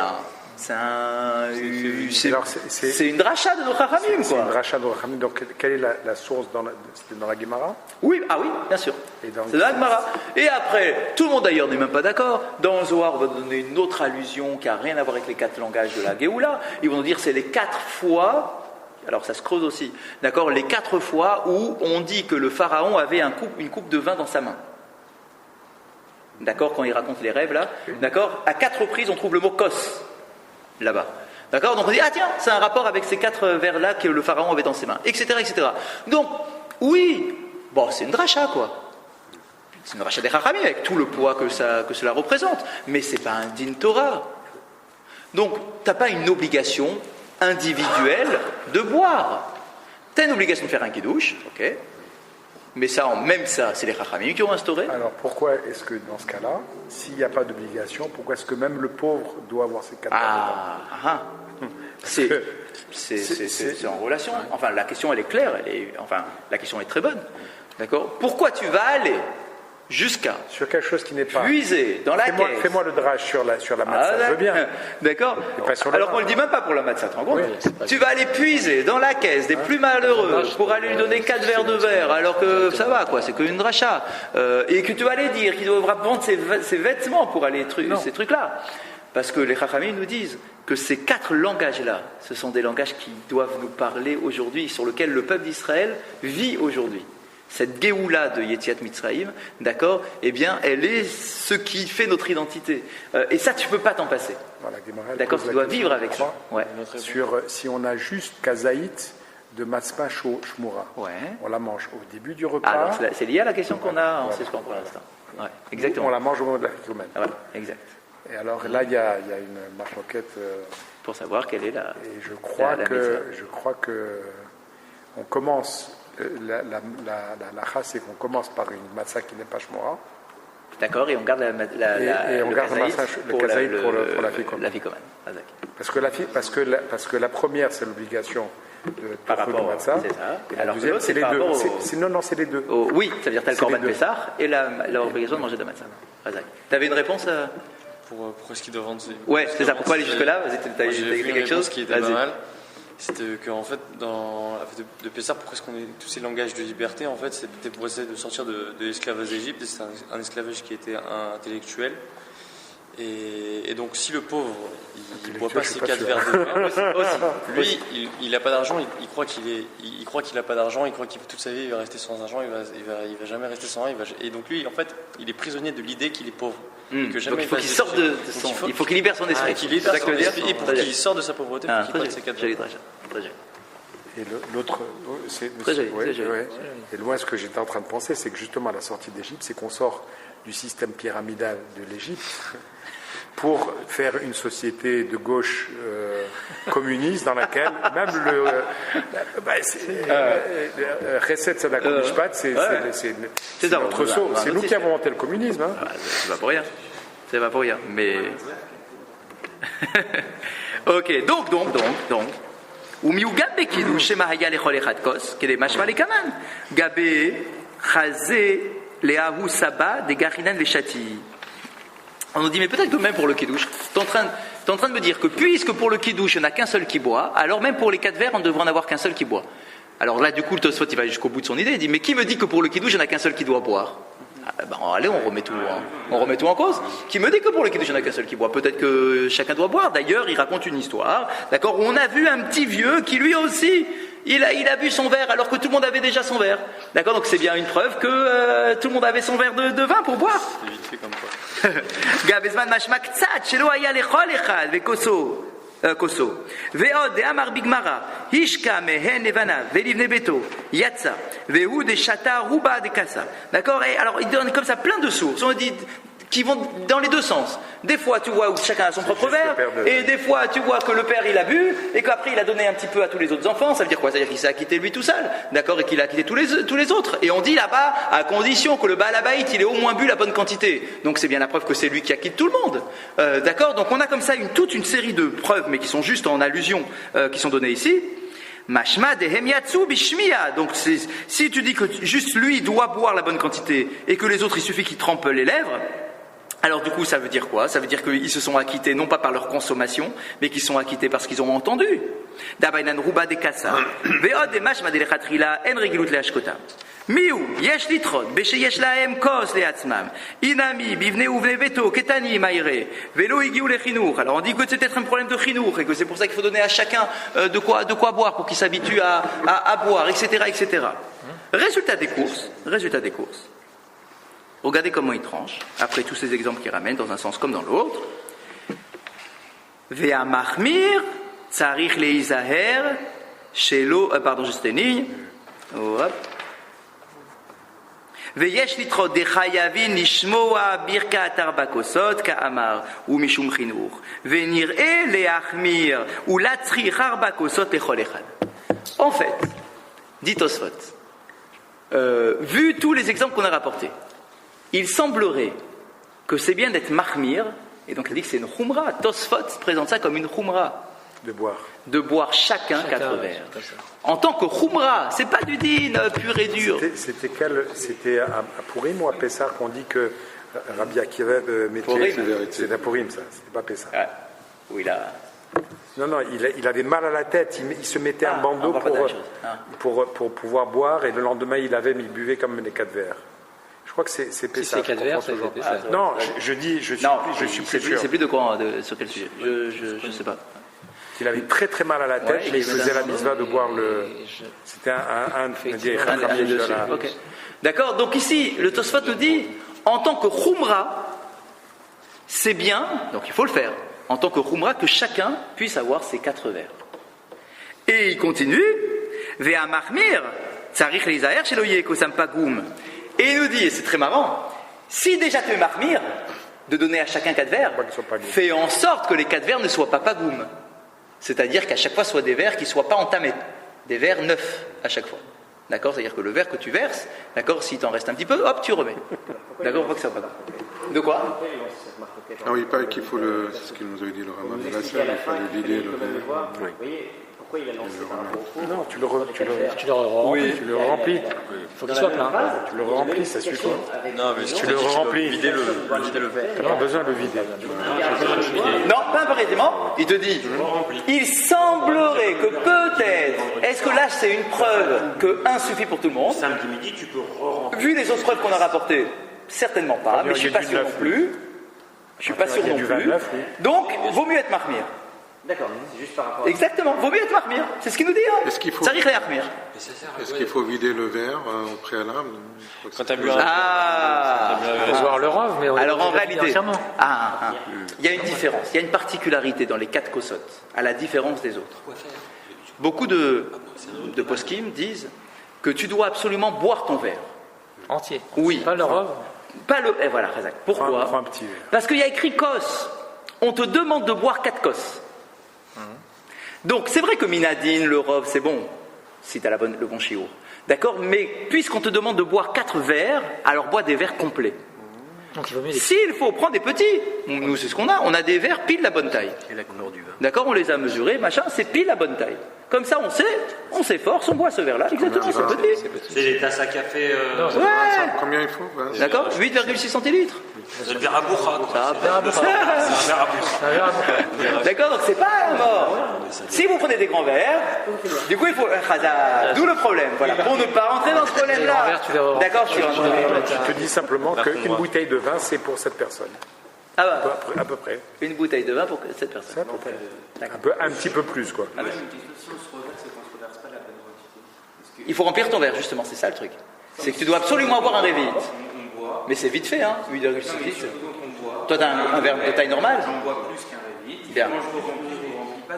une dracha de nos Chachamim, quoi. C'est une dracha de nos Chachamim. Donc quelle est la source c'était dans la Gemara? Oui, bien sûr. C'est dans la Gemara. Et après, tout le monde d'ailleurs n'est même pas d'accord. Dans le Zohar, on va donner une autre allusion qui n'a rien à voir avec les 4 langages de la Géoula. Ils vont nous dire c'est les 4 fois. Alors ça se creuse aussi, d'accord, les 4 fois où on dit que le pharaon avait une coupe de vin dans sa main. D'accord, quand il raconte les rêves là, d'accord, à 4 reprises on trouve le mot kos, là-bas. D'accord, donc on dit, ah tiens, c'est un rapport avec ces 4 verres là que le pharaon avait dans ses mains, etc. etc. Donc, oui, bon, c'est une dracha quoi. C'est une dracha des Chachamim avec tout le poids que cela représente, mais c'est pas un din Torah. Donc, t'as pas une obligation individuel de boire. Tu as une obligation de faire un kidouche, ok, mais même ça, c'est les Chachamim qui ont instauré. Alors pourquoi est-ce que dans ce cas-là, s'il n'y a pas d'obligation, pourquoi est-ce que même le pauvre doit avoir ses 4 C'est en relation. Enfin, la question elle est claire, la question est très bonne. D'accord? Pourquoi tu vas aller jusqu'à sur quelque chose qui n'est pas puiser dans la caisse. Fais-moi le drage sur la matzah, je veux bien. D'accord. Alors qu'on ne le dit même pas pour la matzah, tu te rends compte? Tu vas aller puiser dans la caisse des plus malheureux pour aller lui donner 4 verres de verre, alors que ça va quoi, c'est qu'une dracha. Et que tu vas aller dire qu'il devra vendre ses vêtements pour aller ces trucs-là. Parce que les Chachamim nous disent que ces 4 langages-là, ce sont des langages qui doivent nous parler aujourd'hui, sur lesquels le peuple d'Israël vit aujourd'hui. Cette Géoula de Yetziat Mitzrayim, d'accord, eh bien, elle est ce qui fait notre identité. Et ça, tu ne peux pas t'en passer. Voilà, d'accord, tu dois vivre avec ça. Ouais. Sur, si on a juste kazaït de Matzma Shmura, on la mange au début du repas. Alors, c'est lié à la question qu'on a en suspens pour l'instant. Ouais, exactement. On la mange au moment de la fête romaine. Voilà, exact. Et alors là, il y a une marloquette. Pour savoir quelle est la. Et je crois que on commence. La c'est qu'on commence par une matzah qui n'est pas shmora. D'accord, et on garde le kazaït pour la fikoman. La fikoman. Parce que la première, c'est l'obligation de par rapport au matzah. C'est ça. Et la deuxième, c'est les deux. Non, c'est les deux. Oui, ça veut dire tel korban Pessah et l'obligation de manger de matzah. Tu avais une réponse pour ce qui doit vendre. Ouais, c'est ça. Pourquoi aller jusque-là? Vas-y, t'as écrit quelque chose qui était pas mal. C'était qu'en fait, dans la fête de Pessah, pourquoi est-ce qu'on est tous ces langages de liberté, en fait, c'était pour essayer de sortir de l'esclavage d'Égypte. C'est un esclavage qui était intellectuel. Et donc, si le pauvre, il ne boit pas ses 4 verres de vin, lui, il n'a pas d'argent, il croit qu'il n'a pas d'argent, il croit qu'il toute sa vie il va rester sans argent, il va jamais rester sans rien. Et donc, lui, en fait, il est prisonnier de l'idée qu'il est pauvre. Donc, il faut qu'il sorte il faut qu'il libère son esprit. Et pour qu'il sorte de sa pauvreté, il faut qu'il prenne ses 4 verres. Et l'autre, et loin, ce que j'étais en train de penser, c'est que justement, à la sortie d'Égypte, c'est qu'on sort du système pyramidal de l'Égypte pour faire une société de gauche communiste dans laquelle même le Chesed Tzedakah Mishpat, c'est notre saut. C'est nous qui avons inventé le communisme. Hein. C'est pas pour rien. C'est pas pour rien. Mais ok. Donc. ומיוגד בקידוש שמהיה לכל אחד כוס, כדי משמע לכמן. גבי חזה להוא סבא דגחינן ושתי. On nous dit, mais peut-être que même pour le kidouche, t'es en train de me dire que puisque pour le kidouche, il n'y en a qu'un seul qui boit, alors même pour les 4 verres, on devrait en avoir qu'un seul qui boit. Alors là, du coup, le Tosfot, il va jusqu'au bout de son idée, il dit, mais qui me dit que pour le kidouche, il n'y en a qu'un seul qui doit boire? Allez, on remet tout en cause. Qui me dit que pour le kidouche, il n'y en a qu'un seul qui boit? Peut-être que chacun doit boire. D'ailleurs, il raconte une histoire, d'accord, où on a vu un petit vieux qui lui aussi, il a bu son verre alors que tout le monde avait déjà son verre. D'accord, donc c'est bien une preuve que tout le monde avait son verre de vin pour boire. C'est vite fait comme quoi. koso. Ve'od de'amar bigmara, hishka mehen evana, ve'livne beto, yatsa, ve'hu de shata ruba de kasa. D'accord? Et alors, il donne comme ça plein de sources. On dit qui vont dans les deux sens. Des fois, tu vois où chacun a son propre verre, et des fois, tu vois que le père, il a bu, et qu'après, il a donné un petit peu à tous les autres enfants. Ça veut dire quoi? Ça veut dire qu'il s'est acquitté lui tout seul, d'accord? Et qu'il a acquitté tous les autres. Et on dit là-bas, à condition que le Baal Habayit, il ait au moins bu la bonne quantité. Donc, c'est bien la preuve que c'est lui qui acquitte tout le monde. D'accord? Donc, on a comme ça toute une série de preuves, mais qui sont juste en allusion, qui sont données ici. Mashma de Hemiatsu bishmiya. Donc, si tu dis que juste lui doit boire la bonne quantité, et que les autres, il suffit qu'ils trempent les lèvres, alors du coup, ça veut dire quoi? Ça veut dire qu'ils se sont acquittés non pas par leur consommation, mais qu'ils sont acquittés parce qu'ils ont entendu. Dabainan ruba de kasa. Ve'od de mashma de lechatrila en regilut leashkota. Miu yesh litrot besheyesh lahem kos leatzmam. Inami bivne uvne veto ketani maire. Velo igiu lechinuch. Alors on dit que c'est peut-être un problème de chinuch et que c'est pour ça qu'il faut donner à chacun de quoi boire pour qu'il s'habitue à boire, etc., etc. Résultat des courses. Regardez comment il tranche, après tous ces exemples qu'il ramène, dans un sens comme dans l'autre. Vea mahmir, tsarich leizaher, shelo, juste une ligne. Veyesh litrot de chayavin lishmoa birkat arba kosot ka'amar ou mishum chinuch. Venir'e leachmir ou latzrich arba kosot lechol echad. En fait, dit Tosfot, vu tous les exemples qu'on a rapportés, il semblerait que c'est bien d'être mahmir, et donc il dit que c'est une khumra. Tosfot présente ça comme une khumra. De boire chacun 4 verres. En tant que khumra, c'est pas du din pur et dur. C'était à Purim ou à Pessah qu'on dit que Rabbi Akiva mettait. C'est à Purim ça, c'était pas Pessah. Ah, oui, là. Non, il avait mal à la tête, il se mettait un bandeau pour pouvoir boire, et le lendemain il buvait comme les 4 verres. Je crois que c'est Pessah. Si c'est 4 verres, c'est Pessah. Non, je suis plus sûr. C'est plus de quoi, sur quel sujet? Je ne sais pas. Il avait très très mal à la tête, et il faisait la mitzvah de boire le. C'était un des okay. D'accord, donc ici, le Tosfot nous dit, en tant que khumra, c'est bien, donc il faut le faire, en tant que khumra, que chacun puisse avoir ses 4 verres. Et il continue, Vea mahmir, tsarich leizaher shelo yeh kosam pagum. Et il nous dit, et c'est très marrant, si déjà tu es mahmir, de donner à chacun 4 verres, fais en sorte que les 4 verres ne soient pas pagoum. C'est-à-dire qu'à chaque fois, ce soit des verres qui ne soient pas entamés. Des verres neufs à chaque fois. D'accord? C'est-à-dire que le verre que tu verses, d'accord, s'il t'en reste un petit peu, hop, tu remets. D'accord? Pas que ça va pas. De quoi? Ah oui, pas qu'il faut c'est ce qu'il nous avait dit le rabbin de la salle, il fallait vider le verre. Oui. Pourquoi il a lancé par rapport au fond? Non, tu le remplis. Il faut qu'il soit plein. Tu le remplis, ça suffit. Non, mais tu le remplis. Vider le verre. Tu n'as pas besoin de le vider. Non, pas impérativement. Il te dit, il semblerait que peut-être, est-ce que là c'est une preuve que 1 suffit pour tout le monde? Samedi midi, tu peux re-remplir. Vu les autres preuves qu'on a rapportées, certainement pas, mais je suis pas sûr non plus. Je suis pas sûr non plus. Donc, vaut mieux être mahmir. D'accord, c'est juste par rapport à... Exactement, vaut mieux être mahmir. C'est ce qu'il nous dit. Hein. Est-ce qu'il faut vider le verre au préalable? Quand tu as bu un... On va voir le rov, mais on alors en réalité, il y a une différence, il y a une particularité dans les 4 kosot, à la différence des autres. Beaucoup de poskim disent que tu dois absolument boire ton verre. Entier. Oui. Pas le rov. Pas le... Et voilà, pourquoi? Prends un petit verre. Parce qu'il y a écrit kos. On te demande de boire 4 kos. Donc c'est vrai que minadine, le rov, c'est bon, si tu as le bon chiour. D'accord? Mais puisqu'on te demande de boire 4 verres, alors bois des verres complets. Donc il vaut mieux S'il faut, prends des petits. Nous, c'est ce qu'on a. On a des verres pile la bonne taille. Et la couleur du vin. D'accord? On les a mesurés, machin, c'est pile la bonne taille. Comme ça, on s'efforce, on boit ce verre-là. Exactement, c'est petit. C'est les tasses à café. Ouais. Combien il faut? D'accord? 8,6 centilitres. C'est le verre à bourra. D'accord, donc c'est pas mort. Si vous prenez des grands verres, du coup il faut un khazar. D'où le problème, voilà. Pour ne pas rentrer dans ce problème-là. D'accord, je te dis simplement qu'une bouteille de vin, c'est pour cette personne. Ah bah. À peu près. Une bouteille de vin pour cette personne. Un petit peu plus, quoi. Il faut remplir ton verre, justement, c'est ça le truc. C'est que tu dois absolument avoir un réveil. Mais c'est vite fait, hein, 8,6 litres. Toi, tu as un verre de taille normale? J'en bois plus qu'un révite. Bien. Quand je ne remplis pas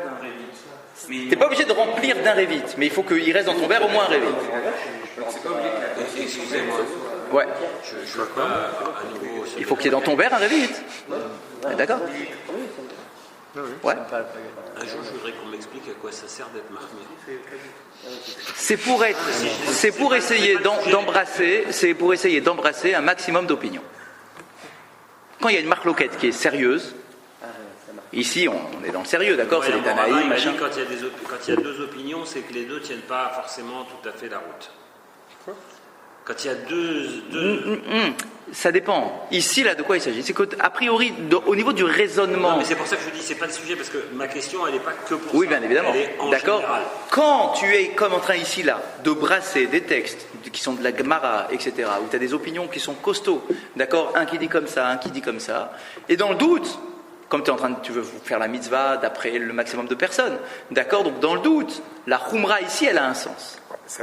T'es pas obligé de remplir d'un révit, mais il faut qu'il reste dans ton verre au moins un révit. Excusez-moi. Ouais. Je vois pas à nouveau. Il faut qu'il y ait dans ton verre un révit. D'accord. Ouais. Un jour, je voudrais qu'on m'explique à quoi ça sert d'être marmire. C'est pour essayer d'embrasser un maximum d'opinions. Quand il y a une marloquette qui est sérieuse, ici on est dans le sérieux, d'accord, Ouais, c'est les Morava, Danaïm, il m'a dit machin. quand il y a deux opinions, c'est que les deux tiennent pas forcément tout à fait la route. Quand il y a deux... Ça dépend. Ici, là, de quoi il s'agit? C'est qu'a priori, au niveau du raisonnement. Non, mais c'est pour ça que je dis, c'est pas le sujet, parce que ma question, elle n'est pas que pour ça. Oui, bien évidemment. Elle est en D'accord. général. Quand tu es comme en train ici, là, de brasser des textes qui sont de la Gemara, etc., où tu as des opinions qui sont costauds, d'accord, un qui dit comme ça, un qui dit comme ça, et dans le doute, comme tu veux faire la mitzvah d'après le maximum de personnes, d'accord, donc dans le doute, la Khumra ici, elle a un sens.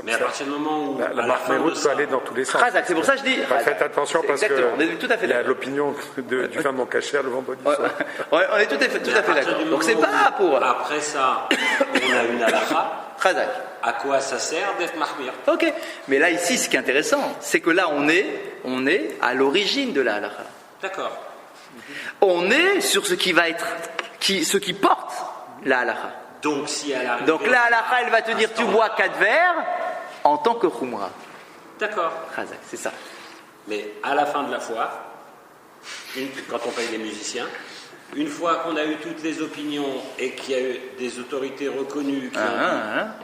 Mais à partir du moment où... La marque peut aller dans tous les sens. Razak, c'est pour ça que je dis. Faites attention parce Exactement, on est tout à fait qu'il y a d'accord. l'opinion du vin non caché le vendredi Ouais, soir. ouais, on est tout à fait d'accord. Donc c'est pas pour. Après ça, on a une halakha. Razak. À quoi ça sert d'être mahmir? Ok. Mais là, ici, ce qui est intéressant, c'est que là, on est à l'origine de la halakha. D'accord. On est sur ce qui va être, ce qui porte la halakha. Donc si elle arrive... Donc la halakha, elle va te dire, tu bois 4 verres en tant que khumra. D'accord. Razak, c'est ça. Mais à la fin de la foire, quand on paye les musiciens, une fois qu'on a eu toutes les opinions et qu'il y a eu des autorités reconnues qui ont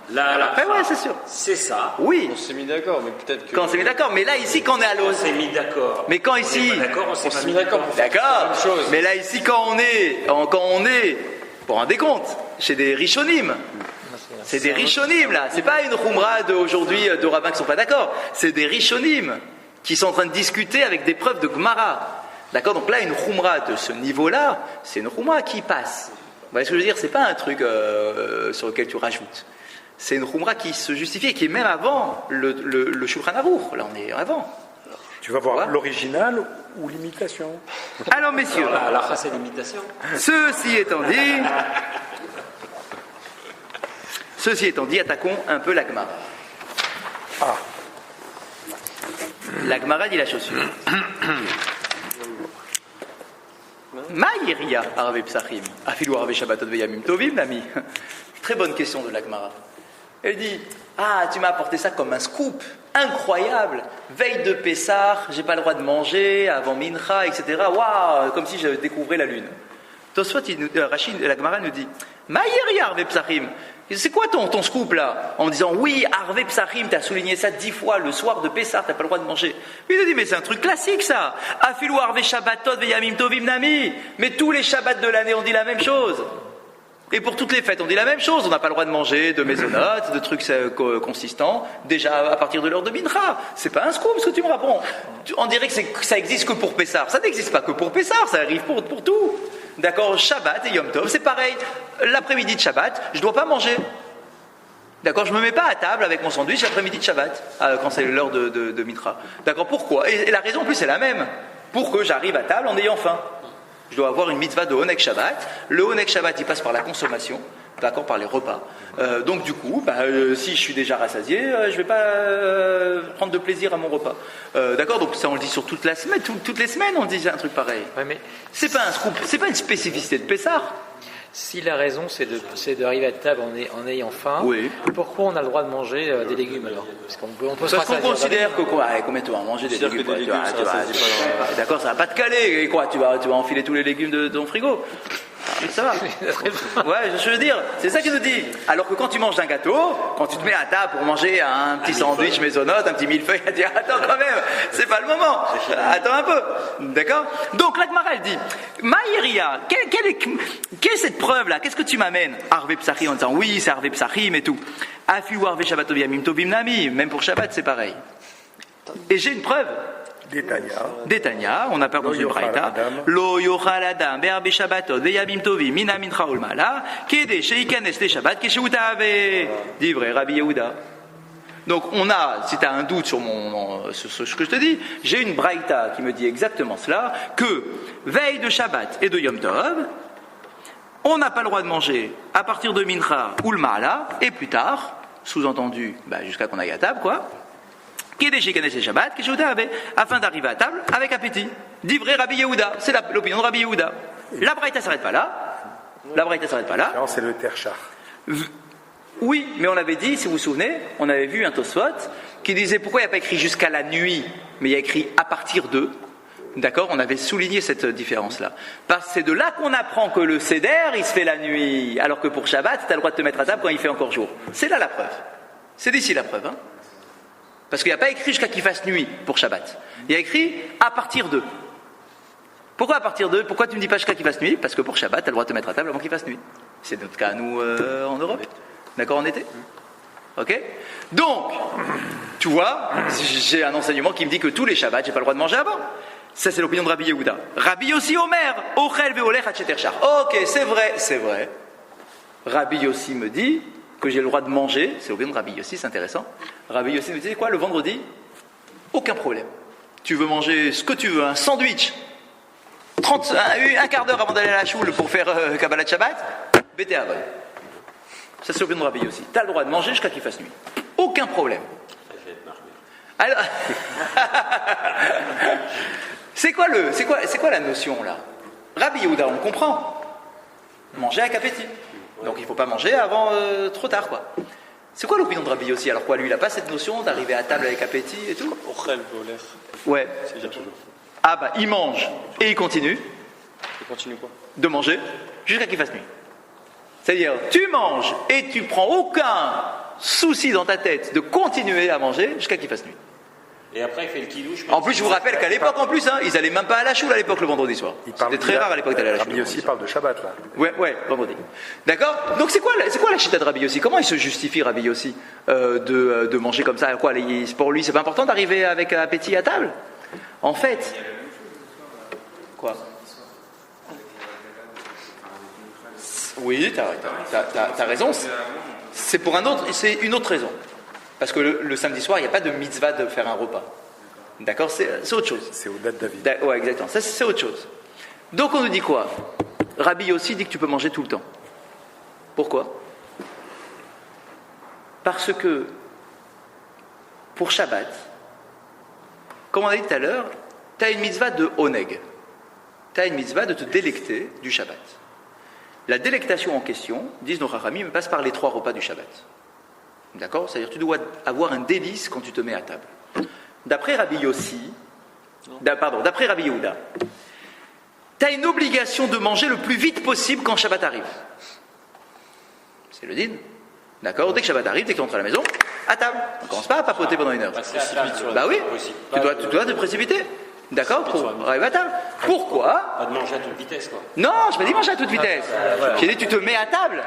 dit, Après, ouais, c'est sûr. C'est ça. Oui. On s'est mis d'accord, mais peut-être que. Quand on s'est mis d'accord, mais là, ici, quand on est à On l'os. s'est mis d'accord. Mais quand On ici. est pas d'accord, on s'est pas s'est mis mis d'accord. d'accord. D'accord. C'est la même chose. Mais là, ici, quand on est, vous vous rendez compte, chez des rishonim. C'est des rishonim, là. C'est pas une khumra d'aujourd'hui de rabbins qui sont pas d'accord. C'est des rishonim qui sont en train de discuter avec des preuves de Gemara. D'accord. Donc là, une khumra de ce niveau-là, c'est une khumra qui passe. Vous voyez ce que je veux dire? C'est pas un truc sur lequel tu rajoutes. C'est une khumra qui se justifie et qui est même avant le Shulchan Aruch. Là, on est avant. Tu vas voir Voilà. l'original ou l'imitation. Alors, messieurs, La halakha, c'est l'imitation. ceci étant dit, attaquons un peu la Gemara. Ah, La Gemara dit la chose suivante. Maïria Arve Psachim, Afilou Arve Shabbatot Veyamim Tovim, Nami. Très bonne question de la Gemara. Elle dit, ah, tu m'as apporté ça comme un scoop incroyable. Veille de Pessah, j'ai pas le droit de manger avant Mincha, etc. Waouh, comme si je découvrais la lune. Tosfot, Rachid, la Gemara nous dit, Maïria Arve Psachim. C'est quoi ton scoop là? En disant oui, Arve Psachim, t'as souligné ça 10 fois le soir de Pessah, t'as pas le droit de manger. Il a dit mais c'est un truc classique ça. Afilou Arve Shabbatot Veyamim Tovim Nami. Mais tous les Shabbats de l'année on dit la même chose. Et pour toutes les fêtes on dit la même chose. On n'a pas le droit de manger de mésonotes, de trucs consistants déjà à partir de l'heure de Mincha. C'est pas un scoop ce que tu me réponds. On dirait que ça existe que pour Pessah. Ça n'existe pas que pour Pessah, ça arrive pour tout. D'accord, Shabbat et Yom Tov, c'est pareil. L'après-midi de Shabbat, je ne dois pas manger. D'accord, je ne me mets pas à table avec mon sandwich l'après-midi de Shabbat, quand c'est l'heure de Mitra. D'accord, pourquoi? Et la raison en plus c'est la même. Pour que j'arrive à table en ayant faim. Je dois avoir une mitzvah de Honek Shabbat. Le Honek Shabbat, il passe par la consommation, d'accord, par les repas. Donc du coup, si je suis déjà rassasié, je ne vais pas prendre de plaisir à mon repas. D'accord, donc ça on le dit sur toute la semaine, toutes les semaines on dit un truc pareil. Ouais, mais C'est pas un scoop, c'est pas une spécificité de Pessah. si la raison c'est d'arriver à table en ayant faim, Oui. pourquoi on a le droit de manger des légumes alors? Parce qu'on peut se Parce qu'on rassasier. considère que quoi, combien tu vas manger des C'est-à-dire légumes, que quoi, des tu vas- légumes, tu vas- ça, tu c'est vas- D'accord, ça va pas te caler, et quoi, tu vas enfiler tous les légumes de ton frigo. Ça va. Ouais, je veux dire, c'est ça qu'il nous dit. Alors que quand tu manges un gâteau, quand tu te mets à table pour manger un petit sandwich maisonnote, un petit millefeuille, tu dis attends quand même, c'est pas le moment. Attends un peu, d'accord? Donc la Gemara elle dit, Maïria, quelle est cette preuve là? Qu'est-ce que tu m'amènes? Arve Psachim en disant oui, c'est Arve Psachim et tout. Afiou Arve Shabbat Yamim Tovim Nami, même pour Shabbat c'est pareil. Et j'ai une preuve. Détania, on a perdu une braïta. Lo yochal adam be'arbe shabbatot ve'yamim tovim min mincha ul mala kede sheikanes le shabbat kesheuta ave. Dit vrai Rabbi Yehuda. Donc on a, si tu as un doute sur sur ce que je te dis, j'ai une braïta qui me dit exactement cela, que veille de Shabbat et de Yom Tov, on n'a pas le droit de manger à partir de Mincha ou le Ma'ala, et plus tard, sous-entendu, jusqu'à qu'on aille à table, quoi. Afin d'arriver à table avec appétit. D'ivré Rabbi Yehuda, c'est l'opinion de Rabbi Yehuda. La Braïta s'arrête pas là. Non, c'est le terchar. Oui, mais on avait dit, si vous vous souvenez, on avait vu un Tosfot qui disait pourquoi il n'y a pas écrit jusqu'à la nuit, mais il y a écrit à partir de. D'accord, on avait souligné cette différence-là. Parce que c'est de là qu'on apprend que le Seder, il se fait la nuit, alors que pour Shabbat, tu as le droit de te mettre à table quand il fait encore jour. C'est là la preuve. C'est d'ici la preuve. Hein. Parce qu'il n'y a pas écrit jusqu'à qu'il fasse nuit pour Shabbat. Il y a écrit à partir de. Pourquoi à partir de? Pourquoi tu ne me dis pas jusqu'à qu'il fasse nuit? Parce que pour Shabbat, tu as le droit de te mettre à table avant qu'il fasse nuit. C'est notre cas, nous, en Europe. D'accord, en été? Ok? Donc, tu vois, j'ai un enseignement qui me dit que tous les Shabbats, j'ai pas le droit de manger avant. Ça, c'est l'opinion de Rabbi Yehuda. Rabbi Yossi Omer, Ochel ve'olech hacheter shar. Ok, c'est vrai. Rabbi Yossi me dit que j'ai le droit de manger. C'est l'opinion de Rabbi Yossi, c'est intéressant. Rabbi Yossi me dit quoi, le vendredi? Aucun problème. Tu veux manger ce que tu veux, un sandwich, un quart d'heure avant d'aller à la choule pour faire Kabbalat Shabbat, bêtez à vol. Ça, c'est l'opinion de Rabbi Yossi. Tu as le droit de manger jusqu'à qu'il fasse nuit. Aucun problème. Alors, c'est quoi la notion là? Rabbi Yehuda, on comprend. Manger avec appétit. Donc il ne faut pas manger avant trop tard, quoi. C'est quoi l'opinion de Rabbi Yossi? Alors quoi, lui, il n'a pas cette notion d'arriver à table avec appétit et tout? Ouais. Il mange et il continue. Il continue quoi? De manger jusqu'à qu'il fasse nuit. C'est-à-dire, tu manges et tu prends aucun souci dans ta tête de continuer à manger jusqu'à qu'il fasse nuit. Et après, il fait le kidouche. En plus, je vous rappelle qu'à l'époque, ils n'allaient même pas à la choule à l'époque le vendredi soir. C'était très rare à l'époque d'aller à la choule. Rabbi Yossi parle de Shabbat, là. Ouais, vendredi. D'accord? Donc, c'est quoi la chita de Rabbi Yossi? Comment il se justifie, Rabbi Yossi, de manger comme ça? Quoi, pour lui, c'est pas important d'arriver avec appétit à table? En fait. Quoi? Oui, t'as raison. C'est une autre raison. Parce que le samedi soir, il n'y a pas de mitzvah de faire un repas. D'accord? C'est autre chose. C'est au date David. Ouais, exactement. Ça, c'est autre chose. Donc, on nous dit quoi? Rabbi Yossi dit que tu peux manger tout le temps. Pourquoi? Parce que, pour Shabbat, comme on a dit tout à l'heure, tu as une mitzvah de oneg. Tu as une mitzvah de te délecter du Shabbat. La délectation en question, disent nos Rachamim, passe par les 3 repas du Shabbat. D'accord? C'est-à-dire que tu dois avoir un délice quand tu te mets à table. D'après Rabbi Yehuda, tu as une obligation de manger le plus vite possible quand Shabbat arrive. C'est le din. D'accord? Dès que Shabbat arrive, dès que tu entres à la maison, à table. On ne commence pas à papoter pendant une heure. Oui, tu dois te précipiter. D'accord? Pour arriver à table. Pourquoi? Pas de manger à toute vitesse, quoi. Non, je n'ai pas dit manger à toute vitesse. J'ai dit tu te mets à table.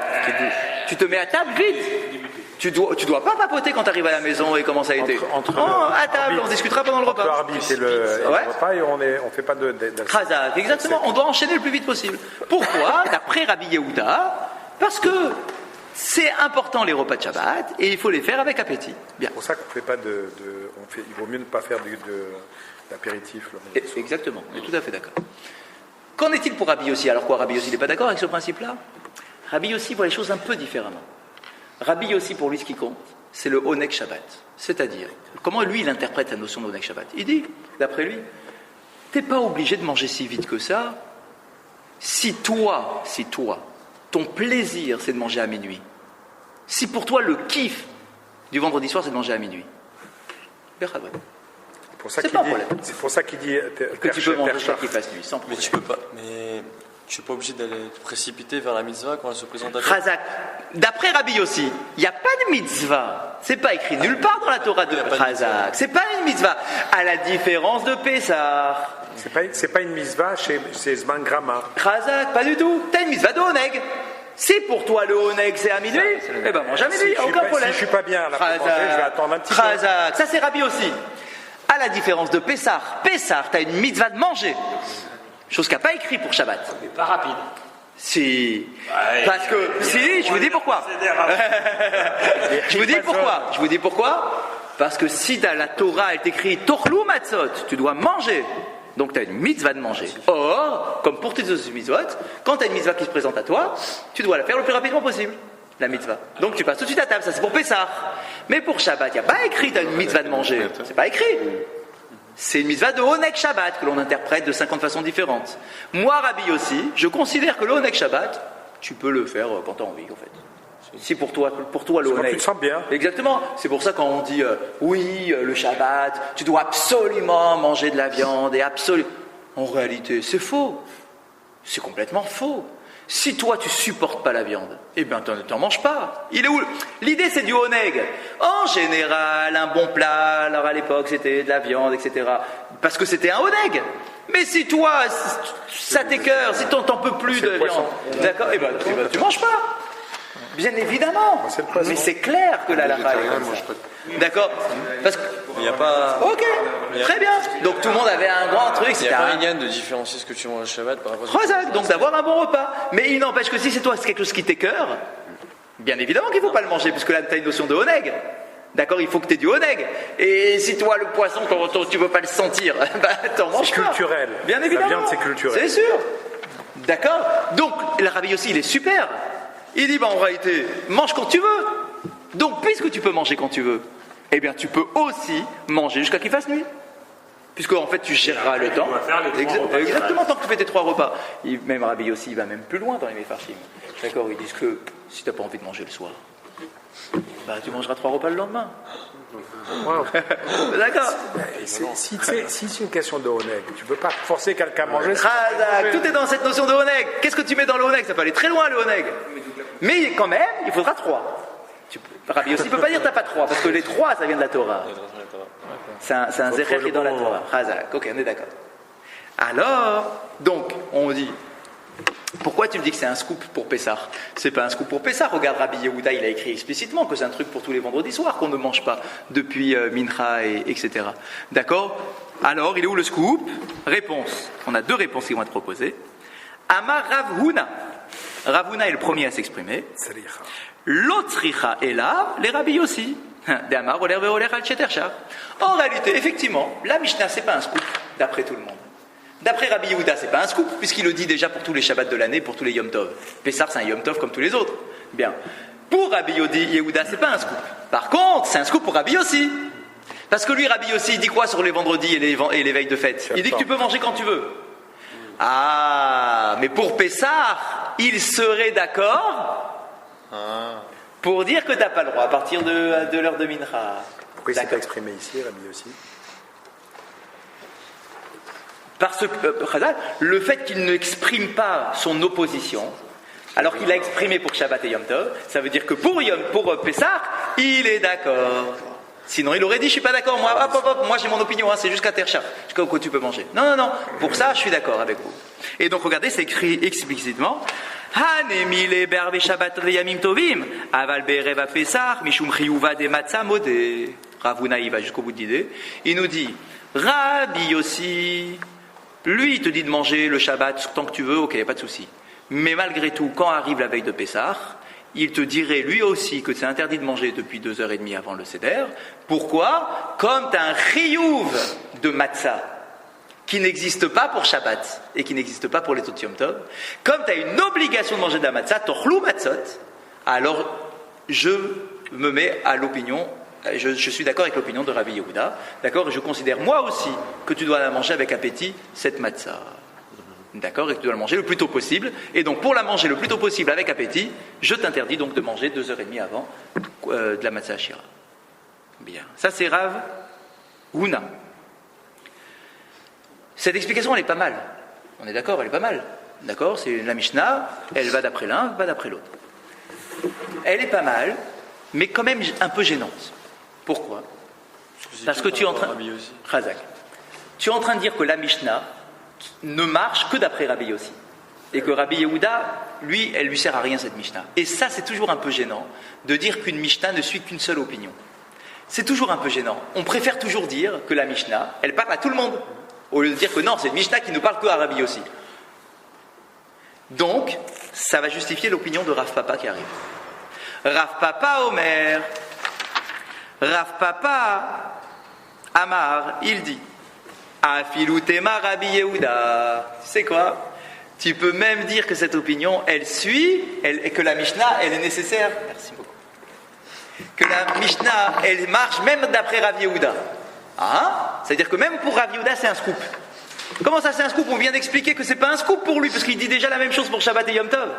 Tu te mets à table vite. Tu dois pas papoter quand tu arrives à la maison et comment ça a été. À table, on discutera pendant le repas. Le arbitre et le repas et on fait pas de. Khazak, exactement. On doit enchaîner le plus vite possible. Pourquoi? D'après Rabbi Yehuda, parce que c'est important les repas de Shabbat et il faut les faire avec appétit. Bien. C'est pour ça qu'on fait pas il vaut mieux ne pas faire d'apéritif. Exactement. On est tout à fait d'accord. Qu'en est-il pour Rabbi Yossi? Alors quoi, Rabbi Yossi n'est pas d'accord avec ce principe-là? Rabbi Yossi voit les choses un peu différemment. Rabbi Yossi, pour lui, ce qui compte, c'est le Oneg Shabbat. C'est-à-dire, comment lui, il interprète la notion d'Oneg Shabbat? Il dit, d'après lui, t'es pas obligé de manger si vite que ça si toi, ton plaisir, c'est de manger à minuit. Si pour toi, le kiff du vendredi soir, c'est de manger à minuit. C'est pour ça qu'il dit que tu peux manger jusqu'à qu'il fasse nuit, sans problème. Mais tu peux pas. Mais tu n'es pas obligé d'aller te précipiter vers la mitzvah quand elle se présente à toi. Khazak. D'après Rabbi Yossi, il n'y a pas de mitzvah. C'est pas écrit nulle part dans la Torah de Khazak. C'est pas une mitzvah. À la différence de Pessah. C'est pas une mitzvah chez Zman Grama. Khazak, pas du tout. T'as une mitzvah de Oneg. Si pour toi le Oneg c'est à minuit, eh ben mange à minuit, aucun problème. Si je suis pas bien à la manger, je vais attendre un petit peu. Khazak. Ça c'est Rabbi Yossi. À la différence de Pessah, t'as une mitzvah de manger. Chose qui n'a pas écrit pour Shabbat. Mais pas rapide. Si. Parce que. Si, je vous dis pourquoi. Je vous dis pourquoi. Parce que si dans la Torah elle t'écrit Torlou Matzot, tu dois manger. Donc tu as une mitzvah de manger. Or, comme pour toutes les autres mitzvot, quand tu as une mitzvah qui se présente à toi, tu dois la faire le plus rapidement possible, la mitzvah. Donc tu passes tout de suite à table, ça c'est pour Pessah. Mais pour Shabbat, il n'y a pas écrit tu as une mitzvah de manger. C'est pas écrit. C'est une mitzvah de Oneg Shabbat que l'on interprète de 50 façons différentes. Moi, Rabbi aussi, je considère que le Oneg Shabbat, tu peux le faire quand tu as envie en fait. Si pour toi le Quand Oneg. tu te sens bien. Exactement. C'est pour ça quand on dit oui, le Shabbat, tu dois absolument manger de la viande et absolument. En réalité, c'est faux. C'est complètement faux. Si toi tu supportes pas la viande, eh bien t'en manges pas. Il est où? L'idée c'est du Oneg. En général, un bon plat, alors à l'époque c'était de la viande, etc. Parce que c'était un Oneg. Mais si toi, ça t'écœure, si t'en peux plus de viande, d'accord, eh ben tu manges pas. Bien évidemment. Mais c'est clair que la halakha est comme ça. D'accord? Parce que Il n'y a pas. ok, très bien. Donc tout le monde avait un grand truc. Il n'y a pas une de différencier ce que tu manges au Shabbat par rapport à ce que tu Exact, manges. donc d'avoir un bon repas. Mais il n'empêche que si c'est toi, c'est quelque chose qui t'écœure, bien évidemment qu'il ne faut pas le manger, puisque là, tu as une notion de oneg. D'accord, il faut que tu aies du oneg. Et si toi, le poisson, tu ne veux pas le sentir, bah, t'en manges pas. C'est culturel. Bien évidemment. La viande, c'est culturel. C'est sûr. D'accord. Donc, le rabbi aussi, il est super. Il dit, en réalité, mange quand tu veux. Donc, puisque tu peux manger quand tu veux, eh bien, tu peux aussi manger jusqu'à qu'il fasse nuit. Puisque, en fait, tu géreras le temps. Exactement, tant que tu fais tes 3 repas. Même Rabbi aussi, il va même plus loin dans les Mefarshim. D'accord, ils disent que si tu n'as pas envie de manger le soir, bah, tu mangeras 3 repas le lendemain. D'accord. Si c'est une question de oneg, tu ne peux pas forcer quelqu'un à manger. Tout est dans cette notion de oneg. Qu'est-ce que tu mets dans le oneg? Ça peut aller très loin, le oneg. Mais quand même, il faudra 3. Rabbi aussi ne peut pas dire t'as pas 3, parce que les 3, ça vient de la Torah. C'est un zécher qui est dans la Torah. Chazak, ok, on est d'accord. Alors, donc, on dit, pourquoi tu me dis que c'est un scoop pour Pessah? C'est pas un scoop pour Pessah. Regarde, Rabbi Yehuda, il a écrit explicitement que c'est un truc pour tous les vendredis soirs qu'on ne mange pas depuis Mincha, etc. D'accord? Alors, il est où le scoop? Réponse. On a 2 réponses qui vont être proposées. Amar Rav Huna. Rav Huna est le premier à s'exprimer. L'Otzricha est là, les rabbis aussi. En réalité, effectivement, la Mishnah, c'est pas un scoop, d'après tout le monde. D'après Rabbi Yehuda, c'est pas un scoop, puisqu'il le dit déjà pour tous les Shabbats de l'année, pour tous les Yom Tov. Pessah, c'est un Yom Tov comme tous les autres. Bien. Pour Rabbi Yehuda, c'est pas un scoop. Par contre, c'est un scoop pour Rabbi aussi. Parce que lui, Rabbi aussi, il dit quoi sur les vendredis et les veilles de fête? Il dit que tu peux manger quand tu veux. Ah, mais pour Pessah, il serait d'accord pour dire que tu n'as pas le droit à partir de l'heure de Mincha. Pourquoi il s'est pas exprimé ici, Rabbi aussi? Parce que le fait qu'il n'exprime pas son opposition, alors qu'il l'a exprimé pour Shabbat et Yom Tov, ça veut dire que pour Pessah, il est d'accord. Sinon, il aurait dit, je suis pas d'accord, moi j'ai mon opinion, c'est jusqu'à Tercha, jusqu'à où tu peux manger. Non, pour ça, je suis d'accord avec vous. Et donc, regardez, c'est écrit explicitement, Hanemile berve Shabbat veyamim tovim, aval bereva Pessah, mishum chiyuva de matzah modé. Ravuna, il va jusqu'au bout de l'idée. Il nous dit, Rabbi aussi, lui, il te dit de manger le Shabbat tant que tu veux, ok, y a pas de souci. Mais malgré tout, quand arrive la veille de Pessah, il te dirait lui aussi que c'est interdit de manger depuis 2h30 avant le Seder. Pourquoi? Comme tu as un chiyuv de matzah qui n'existe pas pour Shabbat et qui n'existe pas pour les autres Yom Tov, comme tu as une obligation de manger de la matzah, torlou matzot, alors je me mets à l'opinion, je suis d'accord avec l'opinion de Rabbi Yehuda, d'accord, et je considère moi aussi que tu dois la manger avec appétit, cette matzah. D'accord, et que tu dois la manger le plus tôt possible. Et donc, pour la manger le plus tôt possible avec appétit, je t'interdis donc de manger 2h30 avant de la matzah ashira. Bien. Ça, c'est Rav Huna. Cette explication, elle est pas mal. On est d'accord, elle est pas mal. D'accord, c'est la Mishnah, elle va d'après l'un, va d'après l'autre. Elle est pas mal, mais quand même un peu gênante. Pourquoi? Parce que tu es en train... Chazak. Tu es en train de dire que la Mishnah ne marche que d'après Rabbi Yossi. Et que Rabbi Yehuda, lui, elle lui sert à rien cette Mishnah. Et ça, c'est toujours un peu gênant de dire qu'une Mishnah ne suit qu'une seule opinion. C'est toujours un peu gênant. On préfère toujours dire que la Mishnah, elle parle à tout le monde. Au lieu de dire que non, c'est une Mishnah qui ne parle que à Rabbi Yossi. Donc, ça va justifier l'opinion de Rav Papa qui arrive. Rav Papa Omer, Rav Papa Amar, il dit Afilu tema Rabbi Yehuda. Tu sais quoi? Tu peux même dire que cette opinion, elle suit, et que la Mishnah, elle est nécessaire. Merci beaucoup. Que la Mishnah, elle marche même d'après Rabbi Yehuda. Ah, c'est-à-dire que même pour Rabbi Yehuda, c'est un scoop. Comment ça, c'est un scoop? On vient d'expliquer que c'est pas un scoop pour lui, parce qu'il dit déjà la même chose pour Shabbat et Yom Tov.